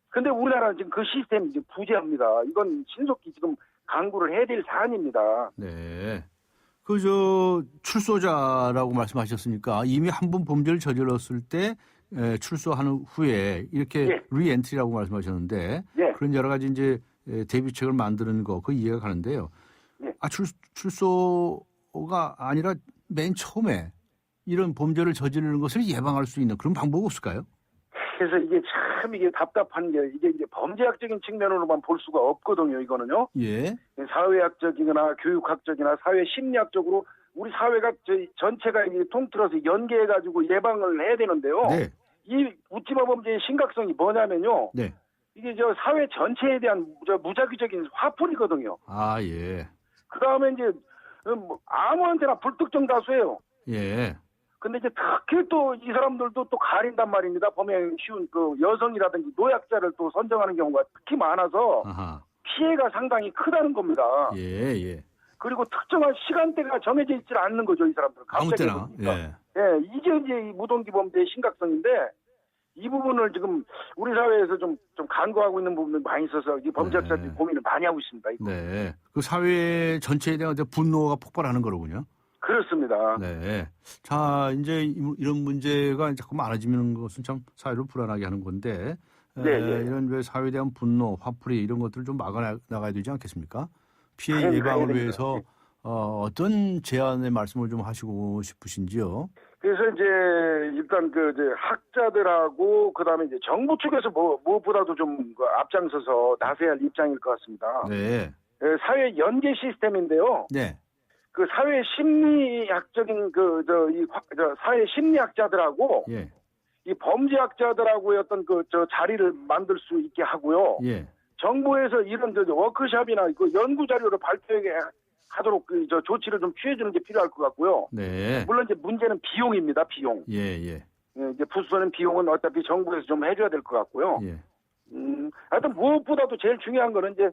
근데 우리나라는 지금 그 시스템이 지금 부재합니다. 이건 신속히 지금 강구를 해야 될 사안입니다. 네. 출소자라고 말씀하셨으니까 이미 한 번 범죄를 저질렀을 때 출소한 후에 이렇게 리엔트리라고 말씀하셨는데 그런 여러 가지 이제 대비책을 만드는 거 그 이해가 가는데요. 출소가 아니라 맨 처음에 이런 범죄를 저지르는 것을 예방할 수 있는 그런 방법이 없을까요? 그래서 이게 답답한 게 이제 범죄학적인 측면으로만 볼 수가 없거든요. 이거는요. 사회학적이거나 교육학적이나 사회 심리학적으로 우리 사회가 전체가 통틀어서 연계해가지고 예방을 해야 되는데요. 이 묻지마 범죄의 심각성이 뭐냐면요. 이 이게 저 사회 전체에 대한 무작위적인 화풀이거든요. 아, 예. 그 다음에 이제 뭐 아무한테나 불특정 다수예요. 예. 근데 이제 특히 또 이 사람들도 또 가린단 말입니다. 범행 쉬운 그 여성이라든지 노약자를 또 선정하는 경우가 특히 많아서 아하. 피해가 상당히 크다는 겁니다. 예, 예. 그리고 특정한 시간대가 정해져 있지 않는 거죠, 이 사람들은. 아무 때나. 그러니까. 예. 예, 이게 이제 이 무동기 범죄의 심각성인데 이 부분을 지금 우리 사회에서 좀 간과하고 있는 부분이 많이 있어서 이 범죄학자들이 네. 고민을 많이 하고 있습니다. 이거. 네. 그 사회 전체에 대한 분노가 폭발하는 거로군요. 그렇습니다. 네. 자, 이제 이런 문제가 자꾸 많아지는 것은 참 사회를 불안하게 하는 건데, 네, 네. 이런 왜 사회에 대한 분노, 화풀이 이런 것들을 좀 막아나가야 되지 않겠습니까? 피해 당연히 예방을 그래야 위해서 됩니다. 어떤 제안의 말씀을 좀 하시고 싶으신지요? 그래서 이제 일단 그 이제 학자들하고 그다음에 이제 정부 측에서 무엇보다도 좀 앞장서서 나서야 할 입장일 것 같습니다. 네. 예, 사회 연계 시스템인데요. 네. 그 사회 심리학적인 사회 심리학자들하고 예. 이 범죄학자들하고의 어떤 자리를 만들 수 있게 하고요. 예. 정부에서 이런 워크숍이나 그 연구 자료를 발표하도록 조치를 좀 취해주는 게 필요할 것 같고요. 네. 물론 이제 문제는 비용입니다. 비용. 예, 예. 예, 이제 부수는 비용은 어차피 정부에서 좀 해줘야 될 것 같고요. 예. 하여튼 무엇보다도 제일 중요한 거는 이제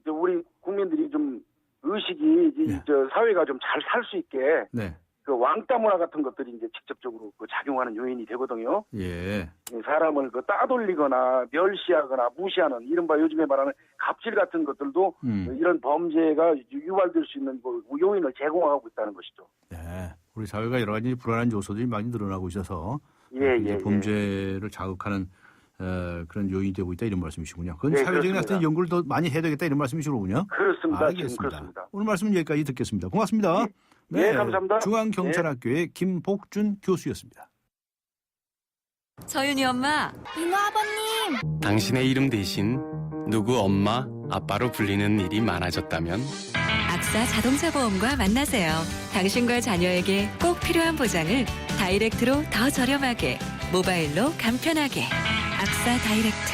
우리 국민들이 좀 의식이 예. 사회가 좀 잘 살 수 있게 네. 그 왕따 문화 같은 것들이 이제 직접적으로 작용하는 요인이 되거든요. 예. 사람을 따돌리거나 멸시하거나 무시하는 이른바 요즘에 말하는 갑질 같은 것들도 이런 범죄가 유발될 수 있는 요인을 제공하고 있다는 것이죠. 네. 우리 사회가 여러 가지 불안한 요소들이 많이 늘어나고 있어서 예. 범죄를 자극하는 그런 요인이 되고 있다 이런 말씀이시군요. 그건 네, 사회적인 그렇습니다. 어떤 연구를 더 많이 해야 되겠다 이런 말씀이시군요. 그렇습니다. 지금 알겠습니다. 그렇습니다. 오늘 말씀은 여기까지 듣겠습니다. 고맙습니다. 네, 감사합니다. 중앙경찰학교의 김복준 교수였습니다. 서윤이 엄마. 민호 아버님. 당신의 이름 대신 누구 엄마, 아빠로 불리는 일이 많아졌다면 악사 자동차 보험과 만나세요. 당신과 자녀에게 꼭 필요한 보장을 다이렉트로 더 저렴하게, 모바일로 간편하게. 악사 다이렉트.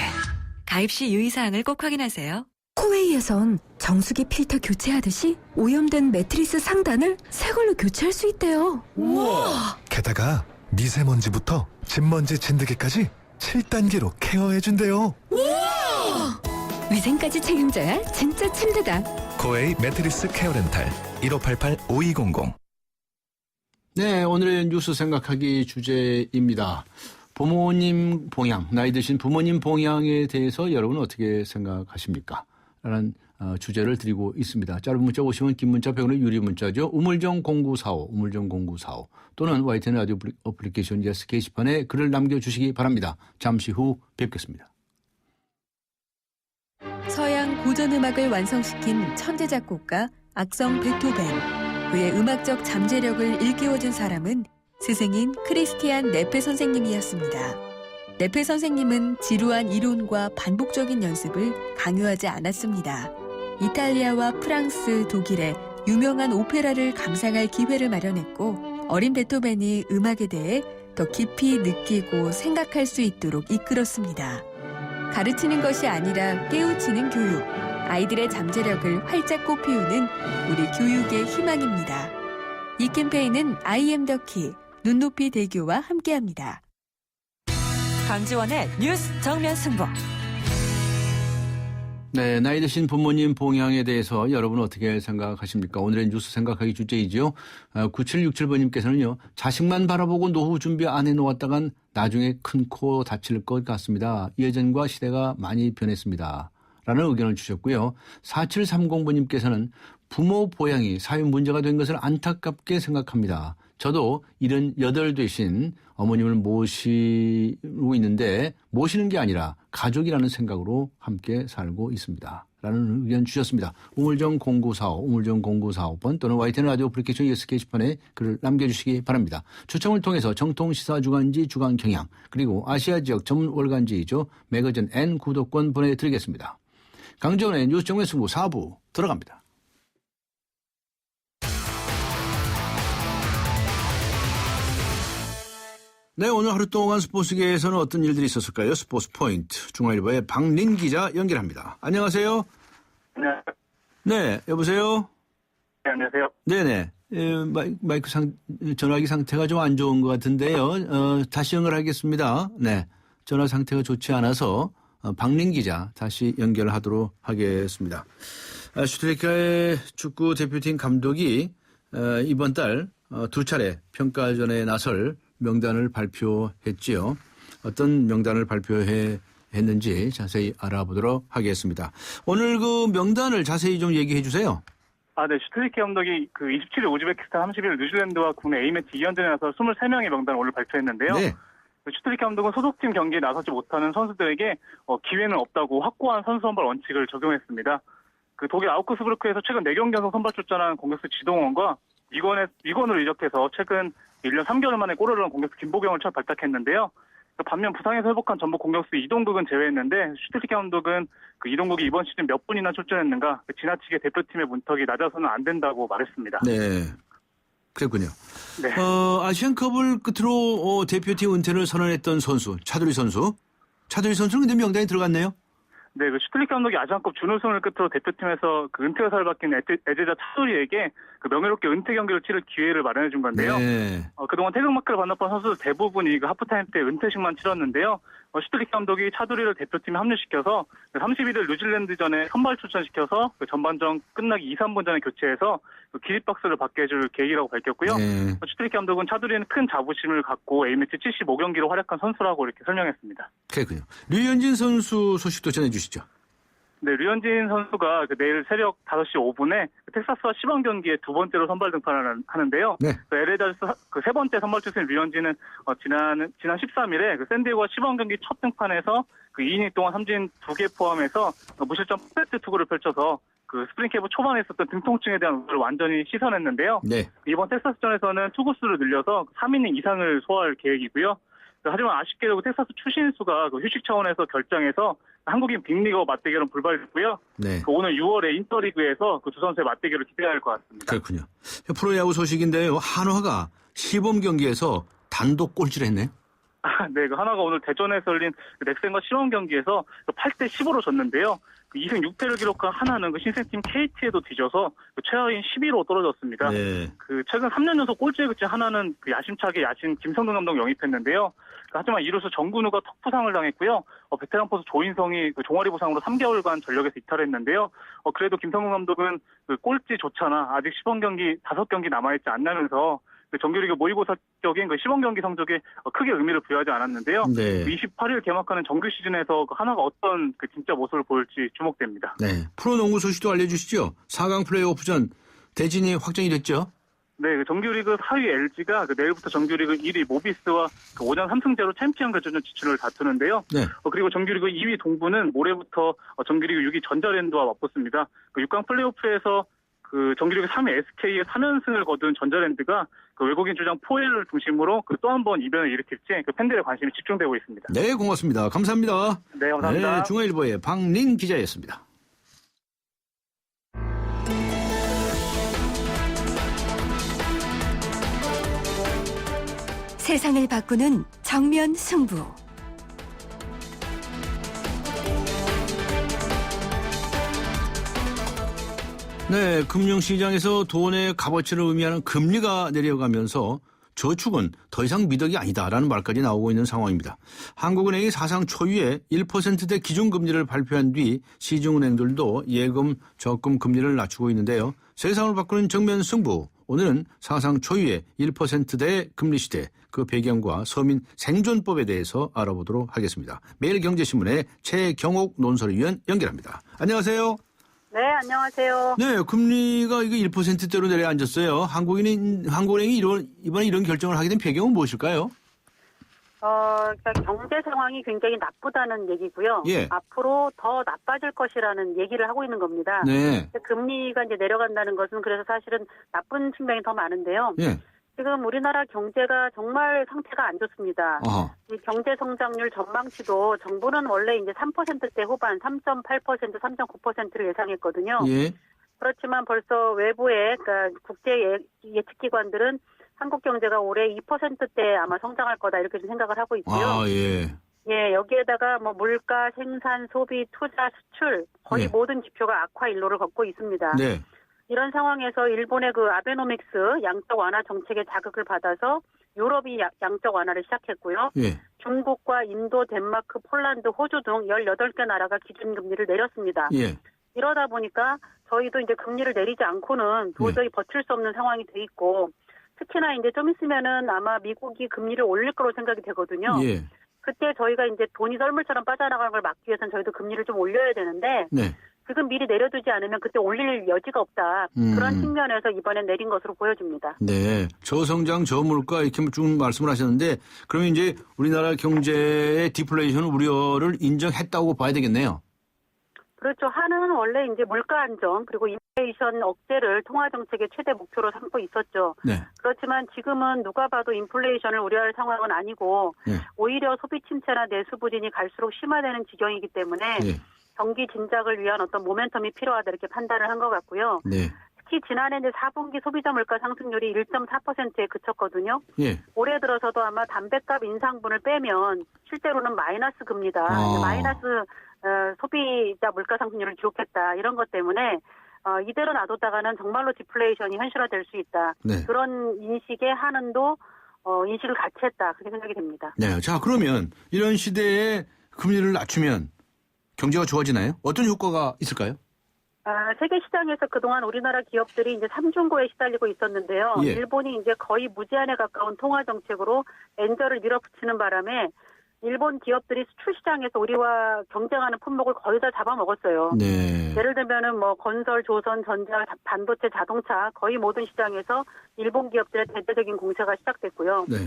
가입 시 유의사항을 꼭 확인하세요. 코웨이에선 정수기 필터 교체하듯이 오염된 매트리스 상단을 새 걸로 교체할 수 있대요. 우와! 게다가 미세먼지부터 진먼지 진드기까지 7단계로 케어해준대요. 우와! 위생까지 책임져야 진짜 침대다. 코웨이 매트리스 케어 렌탈 1588-5200. 네, 오늘의 뉴스 생각하기 주제입니다. 부모님 봉양, 나이 드신 부모님 봉양에 대해서 여러분은 어떻게 생각하십니까? 라는 주제를 드리고 있습니다. 짧은 문자 50원, 긴 문자 100원의 유리 문자죠. 우물정 0945, 우물정 0945 또는 YTN 라디오 어플리케이션 예스 게시판에 글을 남겨주시기 바랍니다. 잠시 후 뵙겠습니다. 서양 고전음악을 완성시킨 천재 작곡가 악성 베토벤. 그의 음악적 잠재력을 일깨워준 사람은 스승인 크리스티안 네페 선생님이었습니다. 네페 선생님은 지루한 이론과 반복적인 연습을 강요하지 않았습니다. 이탈리아와 프랑스, 독일의 유명한 오페라를 감상할 기회를 마련했고 어린 베토벤이 음악에 대해 더 깊이 느끼고 생각할 수 있도록 이끌었습니다. 가르치는 것이 아니라 깨우치는 교육, 아이들의 잠재력을 활짝 꽃피우는 우리 교육의 희망입니다. 이 캠페인은 I am the key, 눈높이 대교와 함께합니다. 강지원의 뉴스 정면 승부. 네, 나이 드신 부모님 봉양에 대해서 여러분은 어떻게 생각하십니까? 오늘의 뉴스 생각하기 주제이죠. 9767번님께서는요. 자식만 바라보고 노후 준비 안 해놓았다간 나중에 큰 코 다칠 것 같습니다. 예전과 시대가 많이 변했습니다. 라는 의견을 주셨고요. 4730번님께서는 부모 보양이 사회 문제가 된 것을 안타깝게 생각합니다. 저도 78 되신 어머님을 모시고 있는데 모시는 게 아니라 가족이라는 생각으로 함께 살고 있습니다. 라는 의견 주셨습니다. 우물정 0945, 우물정 0945번 또는 YTN 라디오 어플리케이션 예스 게시판에 글을 남겨주시기 바랍니다. 추첨을 통해서 정통시사 주간지 주간경향 그리고 아시아 지역 전문 월간지이죠. 매거진 N 구독권 보내드리겠습니다. 강정원의 뉴스 정면 승부 4부 들어갑니다. 네, 오늘 하루 동안 스포츠계에서는 어떤 일들이 있었을까요? 스포츠 포인트 중앙일보의 박린 기자 연결합니다. 안녕하세요. 네, 여보세요. 네, 안녕하세요. 네네. 마이크 전화기 상태가 좀 안 좋은 것 같은데요. 다시 연결하겠습니다. 네, 전화 상태가 좋지 않아서 박린 기자 다시 연결하도록 하겠습니다. 슈트리카의 축구 대표팀 감독이 이번 달 두 차례 평가전에 나설 명단을 발표했지요. 어떤 명단을 발표했는지 자세히 알아보도록 하겠습니다. 오늘 그 명단을 자세히 좀 얘기해 주세요. 네, 슈트리케 감독이 그 27일 우즈베키스탄, 30일 뉴질랜드와 국내 A매치 2연전에 나서 23명의 명단을 오늘 발표했는데요. 네. 슈트리케 감독은 소속팀 경기에 나서지 못하는 선수들에게 기회는 없다고 확고한 선수 선발 원칙을 적용했습니다. 그 독일 아우크스부르크에서 최근 4경기 연속 선발 출전한 공격수 지동원과 위건으로 이적해서 최근 1년 3개월 만에 골을 넣은 공격수 김보경을 처음 발탁했는데요. 반면 부상에서 회복한 전북 공격수 이동국은 제외했는데 슈트리케 감독은 그 이동국이 이번 시즌 몇 분이나 출전했는가 지나치게 대표팀의 문턱이 낮아서는 안 된다고 말했습니다. 네, 그랬군요. 네. 아시안컵을 끝으로 대표팀 은퇴를 선언했던 선수 차두리 선수는 근데 명단에 들어갔네요. 네, 그 슈트리케 감독이 아시안컵 준우승을 끝으로 대표팀에서 그 은퇴 의사를 밝힌 애제자 차두리에게 그 명예롭게 은퇴 경기를 치를 기회를 마련해 준 건데요. 네. 그동안 태극마크를 반납한 선수들 대부분이 그 하프타임 때 은퇴식만 치렀는데요. 슈트리케 감독이 차두리를 대표팀에 합류시켜서 31일 뉴질랜드전에 선발 출전시켜서 그 전반전 끝나기 2, 3분 전에 교체해서 그 기립박수를 받게 해줄 계기라고 밝혔고요. 네. 슈트리케 감독은 차두리는 큰 자부심을 갖고 A매치 75경기로 활약한 선수라고 이렇게 설명했습니다. 그렇군요. 류현진 선수 소식도 전해주시죠. 네, 류현진 선수가 내일 새벽 5시 5분에 텍사스와 시범 경기에 두 번째로 선발 등판을 하는데요. 네. LA 다저스 세 번째 선발 투수인 류현진은 지난 13일에 샌디에고와 시범 경기 첫 등판에서 그 2이닝 동안 삼진 2개 포함해서 무실점 퍼펙트 투구를 펼쳐서 그 스프링 캠프 초반에 있었던 등통증에 대한 우려를 완전히 씻어냈는데요. 네. 이번 텍사스전에서는 투구수를 늘려서 3이닝 이상을 소화할 계획이고요. 하지만 아쉽게도 텍사스 추신수가 그 휴식 차원에서 결정해서 한국인 빅리거 맞대결은 불발됐고요. 네. 오늘 6월에 인터리그에서 그 두 선수의 맞대결을 기대해야 할 것 같습니다. 그렇군요. 프로야구 소식인데요. 한화가 시범 경기에서 단독 꼴찌를 했네요. 네, 그 한화가 오늘 대전에서 열린 넥센과 시범 경기에서 8대 10으로 졌는데요. 2승 6패를 기록한 한화는 그 신생팀 KT에도 뒤져서 최하위인 11위로 떨어졌습니다. 네. 그 최근 3년 연속 꼴찌에 그친 한화는 그 야심차게 야신 김성근 감독 영입했는데요. 하지만 이로써 정근우가 턱부상을 당했고요. 베테랑 포수 조인성이 그 종아리 부상으로 3개월간 전력에서 이탈했는데요. 그래도 김성근 감독은 그 꼴찌조차나 아직 시범 경기 5경기 남아있지 않다면서 그 정규리그 모의고사적인 그 시범 경기 성적에 크게 의미를 부여하지 않았는데요. 네. 28일 개막하는 정규 시즌에서 그 하나가 어떤 그 진짜 모습을 보일지 주목됩니다. 네. 프로농구 소식도 알려주시죠. 4강 플레이오프전 대진이 확정이 됐죠. 네, 그 정규리그 4위 LG가 그 내일부터 정규리그 1위 모비스와 그 5전 3승제로 챔피언 결정전 진출을 다투는데요. 네. 그리고 정규리그 2위 동부는 모레부터 정규리그 6위 전자랜드와 맞붙습니다. 그 6강 플레이오프에서 그 정규리그 3위 SK의 3연승을 거둔 전자랜드가 그 외국인 주장 포엘을 중심으로 그 또 한 번 이변을 일으킬지 그 팬들의 관심이 집중되고 있습니다. 네, 고맙습니다. 감사합니다. 네, 감사합니다. 네, 중앙일보의 박린 기자였습니다. 세상을 바꾸는 정면 승부. 네, 금융시장에서 돈의 값어치를 의미하는 금리가 내려가면서 저축은 더 이상 미덕이 아니다라는 말까지 나오고 있는 상황입니다. 한국은행이 사상 초유의 1%대 기준금리를 발표한 뒤 시중은행들도 예금, 적금 금리를 낮추고 있는데요. 세상을 바꾸는 정면 승부. 오늘은 사상 초유의 1%대 금리 시대, 그 배경과 서민 생존법에 대해서 알아보도록 하겠습니다. 매일경제신문의 최경옥 논설위원 연결합니다. 안녕하세요. 네, 안녕하세요. 네, 금리가 이거 1%대로 내려앉았어요. 한국은행이 이번에 이런 결정을 하게 된 배경은 무엇일까요? 그러니까 경제 상황이 굉장히 나쁘다는 얘기고요. 예. 앞으로 더 나빠질 것이라는 얘기를 하고 있는 겁니다. 네. 금리가 이제 내려간다는 것은 그래서 사실은 나쁜 측면이 더 많은데요. 예. 지금 우리나라 경제가 정말 상태가 안 좋습니다. 어허. 이 경제 성장률 전망치도 정부는 원래 이제 3%대 후반 3.8%, 3.9%를 예상했거든요. 예. 그렇지만 벌써 외부의 그러니까 국제 예측기관들은 한국 경제가 올해 2%대 아마 성장할 거다 이렇게 좀 생각을 하고 있고요. 아, 예. 예, 여기에다가 뭐 물가, 생산, 소비, 투자, 수출 거의 네. 모든 지표가 악화 일로를 걷고 있습니다. 네. 이런 상황에서 일본의 그 아베노믹스 양적 완화 정책의 자극을 받아서 유럽이 양적 완화를 시작했고요. 예. 중국과 인도, 덴마크, 폴란드, 호주 등 18개 나라가 기준금리를 내렸습니다. 예. 이러다 보니까 저희도 이제 금리를 내리지 않고는 도저히 버틸 수 없는 상황이 돼 있고 특히나 이제 좀 있으면은 아마 미국이 금리를 올릴 거로 생각이 되거든요. 예. 그때 저희가 이제 돈이 썰물처럼 빠져나가는 걸 막기 위해서는 저희도 금리를 좀 올려야 되는데 네. 지금 미리 내려두지 않으면 그때 올릴 여지가 없다. 그런 측면에서 이번에 내린 것으로 보여집니다. 네. 저성장, 저물가 이렇게 쭉 말씀을 하셨는데 그러면 이제 우리나라 경제의 디플레이션 우려를 인정했다고 봐야 되겠네요. 그렇죠. 한은 원래 이제 물가 안정 그리고 인플레이션 억제를 통화 정책의 최대 목표로 삼고 있었죠. 네. 그렇지만 지금은 누가 봐도 인플레이션을 우려할 상황은 아니고 네. 오히려 소비 침체나 내수 부진이 갈수록 심화되는 지경이기 때문에 네. 경기 진작을 위한 어떤 모멘텀이 필요하다 이렇게 판단을 한 것 같고요. 네. 특히 지난해 이제 4분기 소비자 물가 상승률이 1.4%에 그쳤거든요. 예. 올해 들어서도 아마 담배값 인상분을 빼면 실제로는 마이너스 금리다. 마이너스 소비자 물가 상승률을 기록했다. 이런 것 때문에 이대로 놔뒀다가는 정말로 디플레이션이 현실화될 수 있다. 네. 그런 인식에 한은도 인식을 같이 했다. 그렇게 생각이 됩니다. 네. 자, 그러면 이런 시대에 금리를 낮추면 경제가 좋아지나요? 어떤 효과가 있을까요? 세계 시장에서 그동안 우리나라 기업들이 이제 삼중고에 시달리고 있었는데요. 예. 일본이 이제 거의 무제한에 가까운 통화 정책으로 엔저를 밀어붙이는 바람에 일본 기업들이 수출 시장에서 우리와 경쟁하는 품목을 거의 다 잡아먹었어요. 네. 예를 들면은 뭐 건설, 조선, 전자, 반도체, 자동차 거의 모든 시장에서 일본 기업들의 대대적인 공세가 시작됐고요. 네.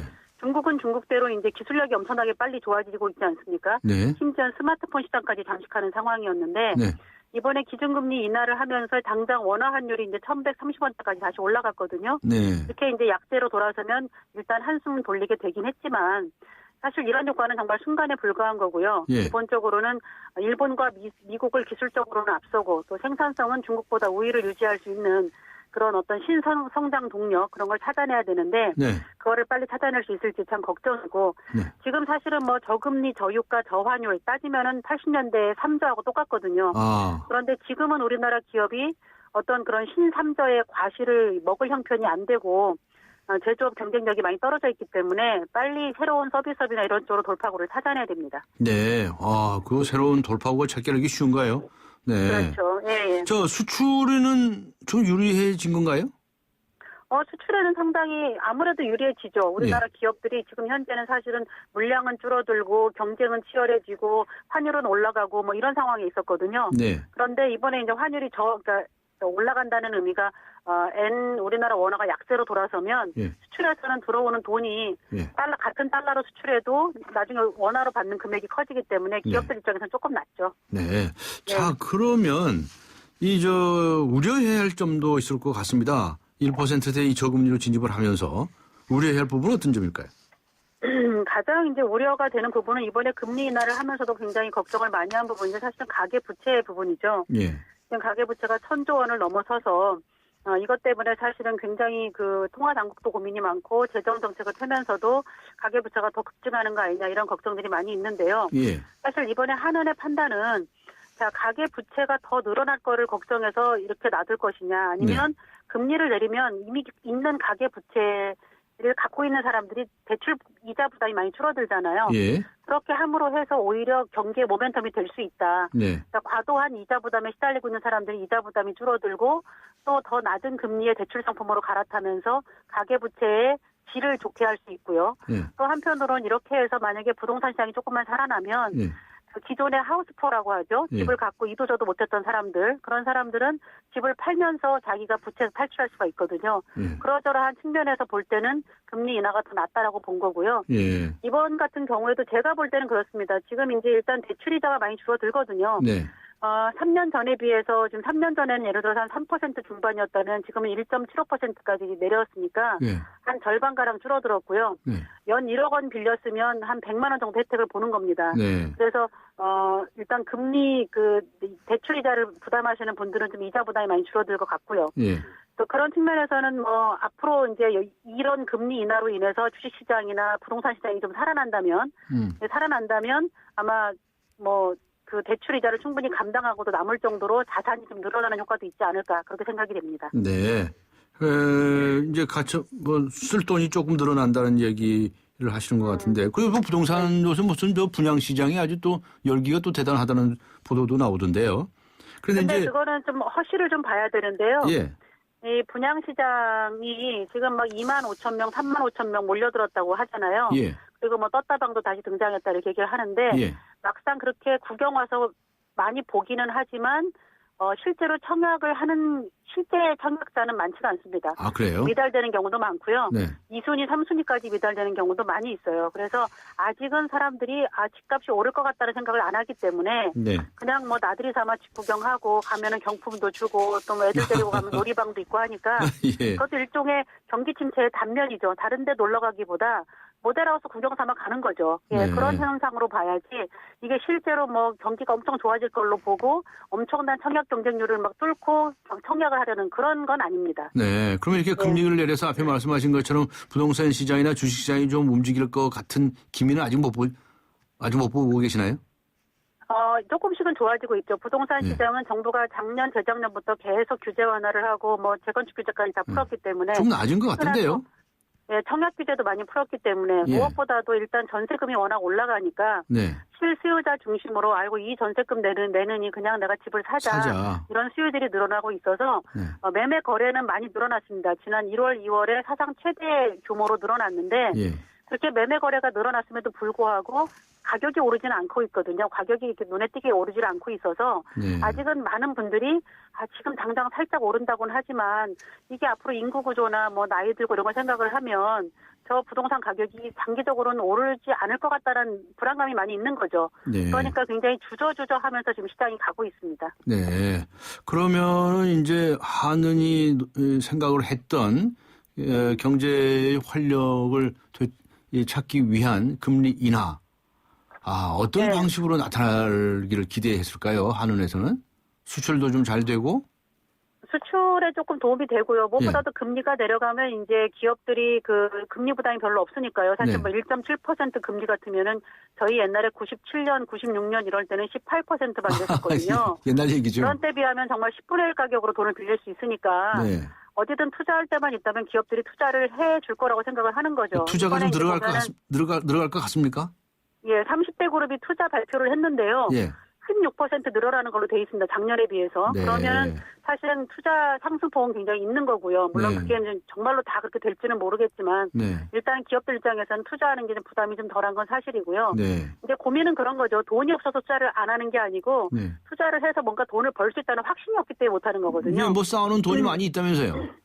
중국은 중국대로 이제 기술력이 엄청나게 빨리 좋아지고 있지 않습니까? 네. 심지어 스마트폰 시장까지 장식하는 상황이었는데 네. 이번에 기준금리 인하를 하면서 당장 원화 환율이 이제 1,130원대까지 다시 올라갔거든요. 네. 이렇게 이제 약세로 돌아서면 일단 한숨 돌리게 되긴 했지만 사실 이런 효과는 정말 순간에 불과한 거고요. 예. 기본적으로는 일본과 미국을 기술적으로는 앞서고 또 생산성은 중국보다 우위를 유지할 수 있는 그런 어떤 신성장 동력 그런 걸 찾아내야 되는데 네. 그거를 빨리 찾아낼 수 있을지 참 걱정이고 네. 지금 사실은 뭐 저금리, 저유가, 저환율 따지면은 80년대 3저하고 똑같거든요. 그런데 지금은 우리나라 기업이 어떤 그런 신삼저의 과실을 먹을 형편이 안 되고 제조업 경쟁력이 많이 떨어져 있기 때문에 빨리 새로운 서비스업이나 이런 쪽으로 돌파구를 찾아내야 됩니다. 네. 그 새로운 돌파구가 찾기 쉬운가요? 네. 그렇죠. 예. 저 수출에는 좀 유리해진 건가요? 수출에는 상당히 아무래도 유리해지죠. 우리나라 기업들이 지금 현재는 사실은 물량은 줄어들고 경쟁은 치열해지고 환율은 올라가고 뭐 이런 상황에 있었거든요. 네. 그런데 이번에 이제 환율이 그러니까 올라간다는 의미가 우리나라 원화가 약세로 돌아서면 수출에서는 들어오는 돈이 같은 달러로 수출해도 나중에 원화로 받는 금액이 커지기 때문에 기업들 입장에서는 조금 낫죠. 네. 자, 그러면 우려해야 할 점도 있을 것 같습니다. 1%대 이 저금리로 진입을 하면서 우려해야 할 부분은 어떤 점일까요? 가장 이제 우려가 되는 부분은 이번에 금리 인하를 하면서도 굉장히 걱정을 많이 한 부분이 사실은 가계 부채 부분이죠. 예. 가계 부채가 1,000조 원을 넘어서서 이것 때문에 사실은 굉장히 그 통화 당국도 고민이 많고 재정 정책을 펴면서도 가계 부채가 더 급증하는 거 아니냐 이런 걱정들이 많이 있는데요. 예. 사실 이번에 한은의 판단은 가계 부채가 더 늘어날 거를 걱정해서 이렇게 놔둘 것이냐 아니면 금리를 내리면 이미 있는 가계 부채를 갖고 있는 사람들이 대출 이자 부담이 많이 줄어들잖아요. 예. 그렇게 함으로 해서 오히려 경기의 모멘텀이 될 수 있다. 네. 그러니까 과도한 이자 부담에 시달리고 있는 사람들이 이자 부담이 줄어들고 또 더 낮은 금리의 대출 상품으로 갈아타면서 가계 부채의 질을 좋게 할 수 있고요. 또 한편으로는 이렇게 해서 만약에 부동산 시장이 조금만 살아나면 기존의 하우스포라고 하죠. 집을 갖고 이도저도 못했던 사람들, 그런 사람들은 집을 팔면서 자기가 부채에서 탈출할 수가 있거든요. 그러저러한 측면에서 볼 때는 금리 인하가 더 낫다라고 본 거고요. 이번 같은 경우에도 제가 볼 때는 그렇습니다. 지금 이제 일단 대출이자가 많이 줄어들거든요. 3년 전에 비해서 지금 3년 전에는 예를 들어서 한 3% 중반이었다면 지금은 1.75%까지 내렸으니까 예. 한 절반가량 줄어들었고요. 연 1억 원 빌렸으면 한 100만 원 정도 혜택을 보는 겁니다. 네. 그래서 일단 금리 대출 이자를 부담하시는 분들은 좀 이자 부담이 많이 줄어들 것 같고요. 예. 또 그런 측면에서는 뭐 앞으로 이제 이런 금리 인하로 인해서 주식시장이나 부동산 시장이 좀 살아난다면 아마 뭐 그 대출 이자를 충분히 감당하고도 남을 정도로 자산이 좀 늘어나는 효과도 있지 않을까 그렇게 생각이 됩니다. 네. 이제 쓸 돈이 조금 늘어난다는 얘기를 하시는 것 같은데, 그리고 부동산 요새 무슨 분양 시장이 아주 또 열기가 또 대단하다는 보도도 나오던데요. 그런데 이제 그거는 좀 허실을 좀 봐야 되는데요. 예. 이 분양 시장이 지금 막 2만 5천 명, 3만 5천 명 몰려들었다고 하잖아요. 예. 그리고 뭐 떴다방도 다시 등장했다 이렇게 얘기를 하는데 예. 막상 그렇게 구경 와서 많이 보기는 하지만 실제로 청약을 하는 실제 청약자는 많지가 않습니다. 아, 그래요? 미달되는 경우도 많고요. 네. 2순위, 3순위까지 미달되는 경우도 많이 있어요. 그래서 아직은 사람들이 집값이 오를 것 같다는 생각을 안 하기 때문에 네. 그냥 뭐 나들이 삼아 집 구경하고 가면은 경품도 주고 또 뭐 애들 데리고 가면 놀이방도 있고 하니까 예. 그것도 일종의 경기 침체의 단면이죠. 다른 데 놀러 가기보다 모델하우스 구경 삼아 가는 거죠. 예, 네. 그런 현상으로 봐야지 이게 실제로 뭐 경기가 엄청 좋아질 걸로 보고 엄청난 청약 경쟁률을 막 뚫고 청약을 하려는 그런 건 아닙니다. 네. 그러면 이렇게 금리를 내려서 앞에 말씀하신 것처럼 부동산 시장이나 주식 시장이 좀 움직일 것 같은 기미는 아직 못 보고 계시나요? 조금씩은 좋아지고 있죠. 부동산 시장은 정부가 작년, 재작년부터 계속 규제 완화를 하고 뭐 재건축 규제까지 다 풀었기 때문에 좀 낮은 것 같은데요? 예, 청약 규제도 많이 풀었기 때문에 예. 무엇보다도 일단 전세금이 워낙 올라가니까 네. 실수요자 중심으로 알고 이 전세금 내느니 그냥 내가 집을 사자. 이런 수요들이 늘어나고 있어서 네. 매매 거래는 많이 늘어났습니다. 지난 1월, 2월에 사상 최대 규모로 늘어났는데 예. 그렇게 매매 거래가 늘어났음에도 불구하고 가격이 오르지는 않고 있거든요. 가격이 이렇게 눈에 띄게 오르질 않고 있어서 네. 아직은 많은 분들이 지금 당장 살짝 오른다고는 하지만 이게 앞으로 인구 구조나 뭐 나이 들고 이런 걸 생각을 하면 저 부동산 가격이 장기적으로는 오르지 않을 것 같다는 불안감이 많이 있는 거죠. 네. 그러니까 굉장히 주저하면서 지금 시장이 가고 있습니다. 네. 그러면 이제 하느니 생각을 했던 경제의 활력을 찾기 위한 금리 인하. 어떤 방식으로 나타나기를 기대했을까요? 한은에서는? 수출도 좀 잘 되고? 수출에 조금 도움이 되고요. 무엇보다도 금리가 내려가면 이제 기업들이 그 금리 부담이 별로 없으니까요. 사실 뭐 1.7% 금리 같으면은 저희 옛날에 97년, 96년 이럴 때는 18%만 됐었거든요. 옛날 얘기죠. 그런 때 비하면 정말 10분의 1 가격으로 돈을 빌릴 수 있으니까 네. 어디든 투자할 때만 있다면 기업들이 투자를 해 줄 거라고 생각을 하는 거죠. 투자가 좀 들어갈 것 같습니까? 예, 30대 그룹이 투자 발표를 했는데요. 예. 16% 늘어나는 걸로 돼 있습니다. 작년에 비해서. 네. 그러면 사실은 투자 상승폭은 굉장히 있는 거고요. 물론 네. 그게 정말로 다 그렇게 될지는 모르겠지만 네. 일단 기업들 입장에서는 투자하는 게 좀 부담이 좀 덜한 건 사실이고요. 네. 이제 고민은 그런 거죠. 돈이 없어서 투자를 안 하는 게 아니고 네. 투자를 해서 뭔가 돈을 벌 수 있다는 확신이 없기 때문에 못 하는 거거든요. 뭐 쌓아놓은 돈이 많이 있다면서요?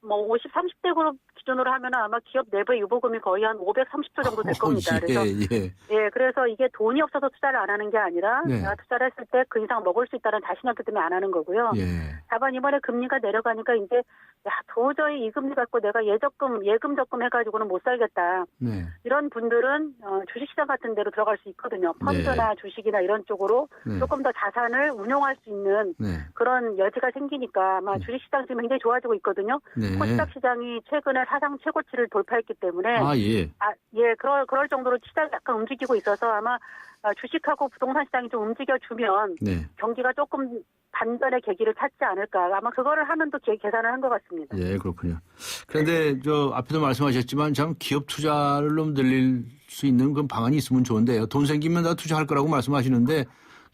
뭐 50, 30대 그룹 기준으로 하면 아마 기업 내부의 유보금이 거의 한 530조 정도 될 겁니다. 그래서 그래서 이게 돈이 없어서 투자를 안 하는 게 아니라 내가 투자를 했을 때 그 이상 먹을 수 있다는 자신이 없기 때문에 안 하는 거고요. 다만 이번에 금리가 내려가니까 이제 도저히 이 금리 갖고 내가 예금 적금 해가지고는 못 살겠다. 네. 이런 분들은 주식시장 같은 데로 들어갈 수 있거든요. 펀드나 주식이나 이런 쪽으로 조금 더 자산을 운용할 수 있는 그런 여지가 생기니까 아마 주식시장 지금 굉장히 좋아지고 있거든요. 코스닥 시장이 최근에 사상 최고치를 돌파했기 때문에 그럴 정도로 시장이 약간 움직이고 있어서 아마 주식하고 부동산 시장이 좀 움직여주면 경기가 조금 반전의 계기를 찾지 않을까. 아마 그거를 하면 또 계산을 한 것 같습니다. 예, 그렇군요. 그런데 앞에도 말씀하셨지만 참 기업 투자를 좀 늘릴 수 있는 그런 방안이 있으면 좋은데요. 돈 생기면 다 투자할 거라고 말씀하시는데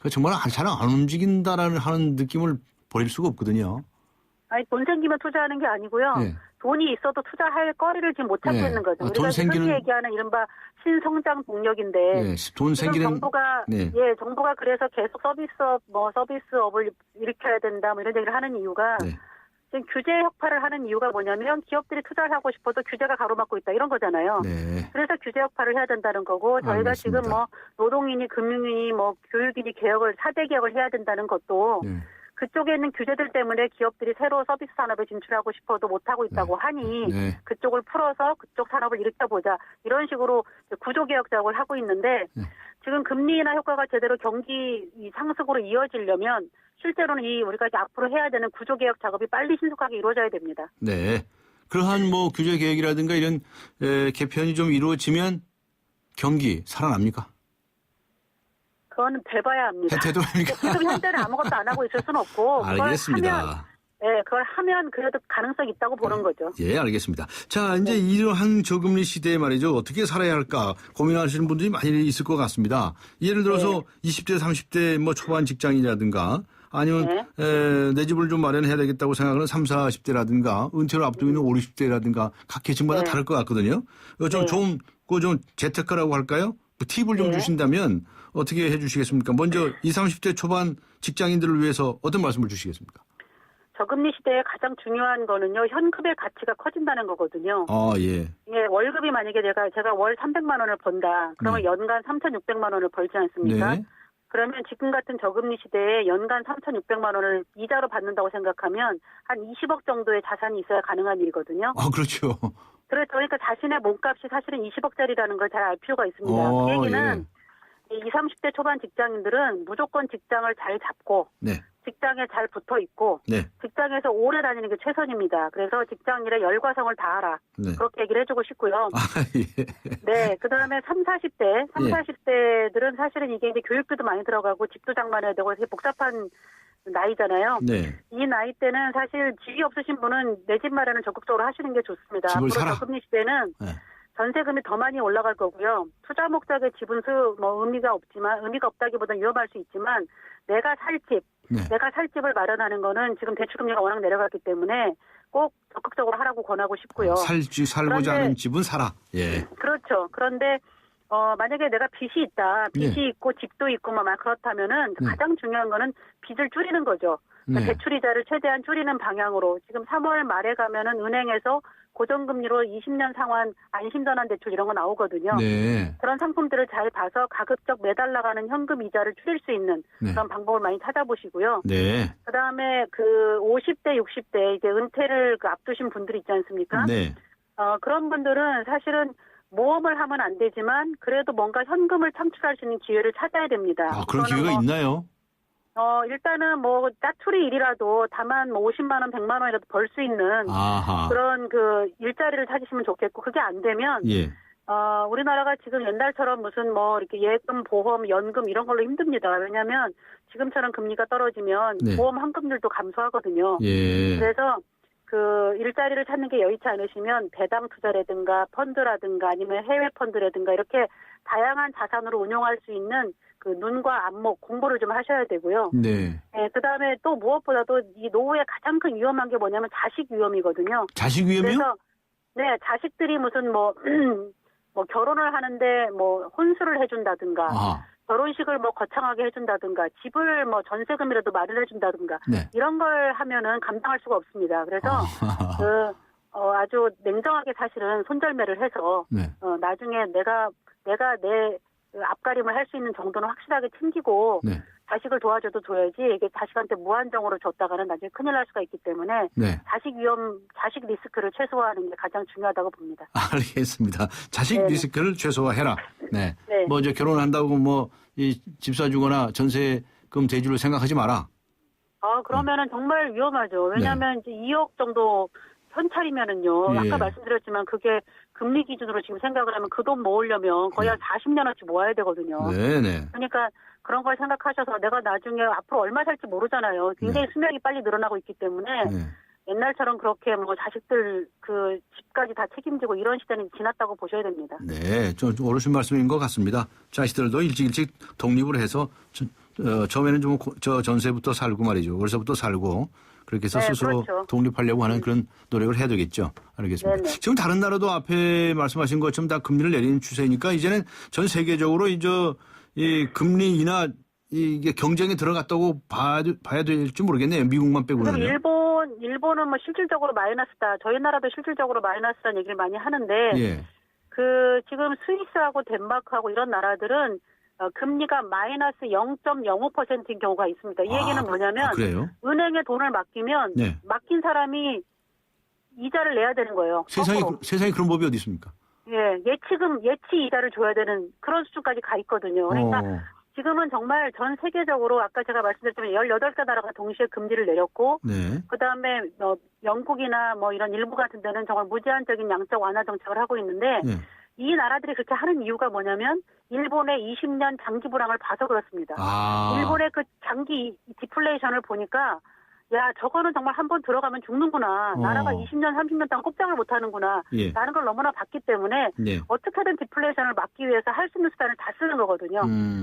정말 잘 안 움직인다라는 하는 느낌을 버릴 수가 없거든요. 아니, 돈 생기면 투자하는 게 아니고요. 돈이 있어도 투자할 거리를 지금 못 찾고 있는 거죠. 우리가 흔히 얘기하는 이른바 신성장 동력인데 돈 생기는 정부가 정부가 그래서 계속 서비스업을 일으켜야 된다 뭐 이런 얘기를 하는 이유가 지금 규제 혁파를 하는 이유가 뭐냐면 기업들이 투자를 하고 싶어도 규제가 가로막고 있다 이런 거잖아요. 네. 그래서 규제 혁파를 해야 된다는 거고 저희가 알겠습니다. 지금 뭐 노동인이 금융인이 뭐 교육인이 개혁을 4대 개혁을 해야 된다는 것도 네. 그쪽에 있는 규제들 때문에 기업들이 새로 서비스 산업에 진출하고 싶어도 못하고 있다고 하니 네. 그쪽을 풀어서 그쪽 산업을 일으켜보자 이런 식으로 구조개혁 작업을 하고 있는데 지금 금리 인하 효과가 제대로 경기 상승으로 이어지려면 실제로는 우리가 이제 앞으로 해야 되는 구조개혁 작업이 빨리 신속하게 이루어져야 됩니다. 네. 그러한 뭐 규제 개혁이라든가 이런 개편이 좀 이루어지면 경기 살아납니까? 그거는 돼봐야 합니다. 되돌아니까. 지금 현재는 아무것도 안 하고 있을 수는 없고 알겠습니다. 그걸 하면 그래도 가능성이 있다고 보는 거죠. 예, 알겠습니다. 자, 이제 이러한 저금리 시대에 말이죠. 어떻게 살아야 할까 고민하시는 분들이 많이 있을 것 같습니다. 예를 들어서 20대, 30대 뭐 초반 직장이라든가 아니면 내 집을 좀 마련해야 되겠다고 생각하는 30, 40대라든가 은퇴를 앞두고 있는 50, 60대라든가 각 계층마다 다를 것 같거든요. 좀 재테크라고 할까요? 팁을 좀 주신다면 어떻게 해 주시겠습니까? 먼저 20, 30대 초반 직장인들을 위해서 어떤 말씀을 주시겠습니까? 저금리 시대에 가장 중요한 거는요. 현금의 가치가 커진다는 거거든요. 아, 예. 예, 월급이 만약에 제가 월 300만 원을 번다. 그러면 연간 3,600만 원을 벌지 않습니까? 네. 그러면 지금 같은 저금리 시대에 연간 3,600만 원을 이자로 받는다고 생각하면 한 20억 정도의 자산이 있어야 가능한 일이거든요. 아, 그렇죠. 그러니까 자신의 몸값이 사실은 20억짜리라는 걸 잘 알 필요가 있습니다. 그 얘기는 20, 30대 초반 직장인들은 무조건 직장을 잘 잡고 직장에 잘 붙어 있고 직장에서 오래 다니는 게 최선입니다. 그래서 직장일에 열과성을 다하라. 그렇게 얘기를 해주고 싶고요. 네, 그다음에 30, 40대들은 사실은 이게 이제 교육비도 많이 들어가고 집도 장만해야 되고 되게 복잡한 나이잖아요. 이 나이 때는 사실 집이 없으신 분은 내 집 마련을 적극적으로 하시는 게 좋습니다. 앞으로 저금리 시대는 전세금이 더 많이 올라갈 거고요. 투자 목적의 지분 의미가 없다기보다는 위험할 수 있지만 내가 살 집을 마련하는 거는 지금 대출금리가 워낙 내려갔기 때문에 꼭 적극적으로 하라고 권하고 싶고요. 살고자 하는 집은 사라. 예. 그렇죠. 그런데 만약에 내가 빚이 있다. 빚이 있고 집도 있고 그렇다면은 가장 중요한 거는 빚을 줄이는 거죠. 그러니까 대출이자를 최대한 줄이는 방향으로 지금 3월 말에 가면은 은행에서 고정금리로 20년 상환 안심전환 대출 이런 거 나오거든요. 그런 상품들을 잘 봐서 가급적 매달 나가는 현금 이자를 줄일 수 있는 그런 방법을 많이 찾아보시고요. 그다음에 50대, 60대 이제 은퇴를 앞두신 분들이 있지 않습니까? 그런 분들은 사실은 모험을 하면 안 되지만 그래도 뭔가 현금을 창출할 수 있는 기회를 찾아야 됩니다. 아, 그런 기회가 있나요? 일단은 짜투리 일이라도 다만 50만 원, 100만 원이라도 벌 수 있는 그런 일자리를 찾으시면 좋겠고 그게 안 되면 우리나라가 지금 옛날처럼 무슨 이렇게 예금, 보험, 연금 이런 걸로 힘듭니다. 왜냐하면 지금처럼 금리가 떨어지면 보험 환급률도 감소하거든요. 그래서 일자리를 찾는 게 여의치 않으시면 배당 투자라든가 펀드라든가 아니면 해외 펀드라든가 이렇게 다양한 자산으로 운용할 수 있는 눈과 안목 공부를 좀 하셔야 되고요. 그다음에 또 무엇보다도 이 노후에 가장 큰 위험한 게 뭐냐면 자식 위험이거든요. 자식 위험이요? 그래서 자식들이 무슨 결혼을 하는데 혼수를 해준다든가 결혼식을 결혼하게 해준다든가 집을 전세금이라도 마련해준다든가 이런 걸 하면은 감당할 수가 없습니다. 그래서 아주 냉정하게 사실은 손절매를 해서 나중에 내가 내 앞가림을 할 수 있는 정도는 확실하게 챙기고 자식을 도와줘도 줘야지 이게 자식한테 무한정으로 줬다가는 나중에 큰일 날 수가 있기 때문에 자식 리스크를 최소화하는 게 가장 중요하다고 봅니다. 알겠습니다. 자식 리스크를 최소화해라. 이제 결혼한다고 이 집 사주거나 전세금 대주를 생각하지 마라. 그러면은 정말 위험하죠. 왜냐하면 이제 2억 정도 현찰이면은요. 아까 말씀드렸지만 그게 금리 기준으로 지금 생각을 하면 그 돈 모으려면 거의 한 40년어치 모아야 되거든요. 그러니까 그런 걸 생각하셔서 내가 나중에 앞으로 얼마 살지 모르잖아요. 굉장히 수명이 빨리 늘어나고 있기 때문에 옛날처럼 그렇게 자식들 집까지 다 책임지고 이런 시대는 지났다고 보셔야 됩니다. 좀 옳으신 말씀인 것 같습니다. 자식들도 일찍 독립을 해서 처음에는 좀 전세부터 살고 말이죠. 월세부터 살고 그렇게 해서 스스로 독립하려고 하는 그런 노력을 해야 되겠죠. 알겠습니다. 지금 다른 나라도 앞에 말씀하신 것처럼 다 금리를 내리는 추세니까 이제는 전 세계적으로 이 금리 인하 이게 경쟁에 들어갔다고 봐야 될지 모르겠네요. 미국만 빼고는. 일본은 뭐 실질적으로 마이너스다. 저희 나라도 실질적으로 마이너스라는 얘기를 많이 하는데 예. 지금 스위스하고 덴마크하고 이런 나라들은 금리가 마이너스 0.05%인 경우가 있습니다. 이 얘기는 뭐냐면 그래요? 은행에 돈을 맡기면 네. 맡긴 사람이 이자를 내야 되는 거예요. 세상에 그런 법이 어디 있습니까? 예, 예치 이자를 줘야 되는 그런 수준까지 가 있거든요. 그러니까 지금은 정말 전 세계적으로 아까 제가 말씀드렸지만 18개 나라가 동시에 금리를 내렸고 네. 그다음에 영국이나 뭐 이런 일부 같은 데는 정말 무제한적인 양적 완화 정책을 하고 있는데 네. 이 나라들이 그렇게 하는 이유가 뭐냐면 일본의 20년 장기 불황을 봐서 그렇습니다. 일본의 그 장기 디플레이션을 보니까 야, 저거는 정말 한번 들어가면 죽는구나. 나라가 20년, 30년 동안 꼼짝을 못하는구나. 예. 라는 걸 너무나 봤기 때문에 네. 어떻게든 디플레이션을 막기 위해서 할 수 있는 수단을 다 쓰는 거거든요.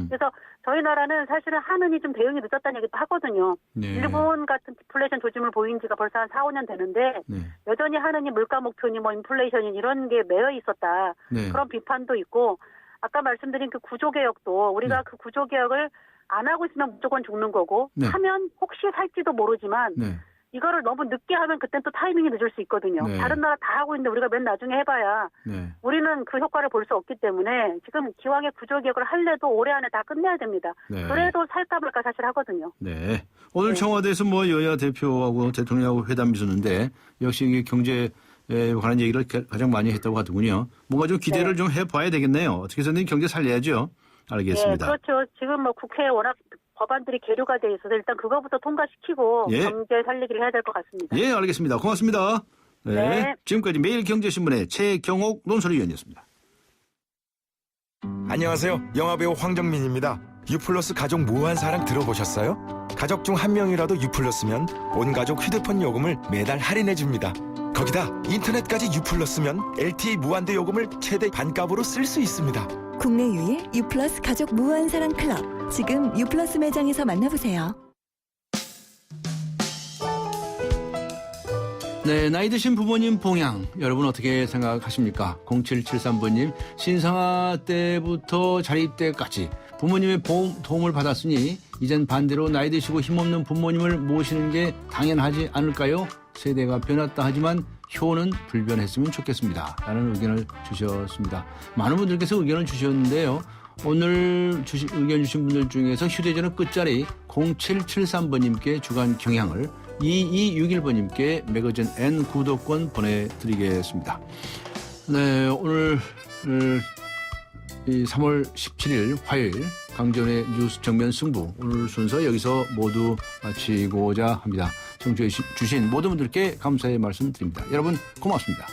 그래서 저희 나라는 사실은 한은이 좀 대응이 늦었다는 얘기도 하거든요. 네. 일본 같은 디플레이션 조짐을 보인 지가 벌써 한 4, 5년 되는데 네. 여전히 한은이 물가 목표니 뭐 인플레이션이 이런 게 매여 있었다. 네. 그런 비판도 있고 아까 말씀드린 그 구조개혁도 우리가 그 구조개혁을 안 하고 있으면 무조건 죽는 거고 네. 하면 혹시 살지도 모르지만 네. 이거를 너무 늦게 하면 그땐 또 타이밍이 늦을 수 있거든요. 네. 다른 나라 다 하고 있는데 우리가 맨 나중에 해봐야 네. 우리는 그 효과를 볼 수 없기 때문에 지금 기왕에 구조개혁을 할래도 올해 안에 다 끝내야 됩니다. 네. 그래도 살까 말까 사실 하거든요. 네. 오늘 청와대에서 뭐 여야 대표하고 대통령하고 회담이 있었는데 역시 이게 경제에 관한 얘기를 가장 많이 했다고 하더군요. 뭔가 좀 기대를 좀 해봐야 되겠네요. 어떻게 해서든 경제 살려야죠. 알겠습니다. 네, 그렇죠. 지금 뭐 국회에 워낙 법안들이 계류가 돼 있어서 일단 그거부터 통과시키고 경제 살리기를 해야 될 것 같습니다. 예, 알겠습니다. 고맙습니다. 네. 지금까지 매일경제신문의 최경옥 논설위원이었습니다. 안녕하세요. 영화배우 황정민입니다. 유플러스 가족 무한 사랑 들어보셨어요? 가족 중 한 명이라도 유플러스면 온 가족 휴대폰 요금을 매달 할인해줍니다. 거기다 인터넷까지 유플러스면 LTE 무한대 요금을 최대 반값으로 쓸 수 있습니다. 국내 유일 유플러스 가족 무한사랑 클럽. 지금 유플러스 매장에서 만나보세요. 네, 나이 드신 부모님 봉양 여러분 어떻게 생각하십니까? 0773번님 신생아 때부터 자립 때까지 부모님의 도움을 받았으니 이젠 반대로 나이 드시고 힘없는 부모님을 모시는 게 당연하지 않을까요? 세대가 변했다 하지만 효는 불변했으면 좋겠습니다. 라는 의견을 주셨습니다. 많은 분들께서 의견을 주셨는데요. 오늘 의견 주신 분들 중에서 휴대전화 끝자리 0773번님께 주간 경향을 2261번님께 매거진 N 구독권 보내드리겠습니다. 네, 오늘 3월 17일 화요일 강지원의 뉴스 정면 승부 오늘 순서 여기서 모두 마치고자 합니다. 청취해 주신 모든 분들께 감사의 말씀 드립니다. 여러분 고맙습니다.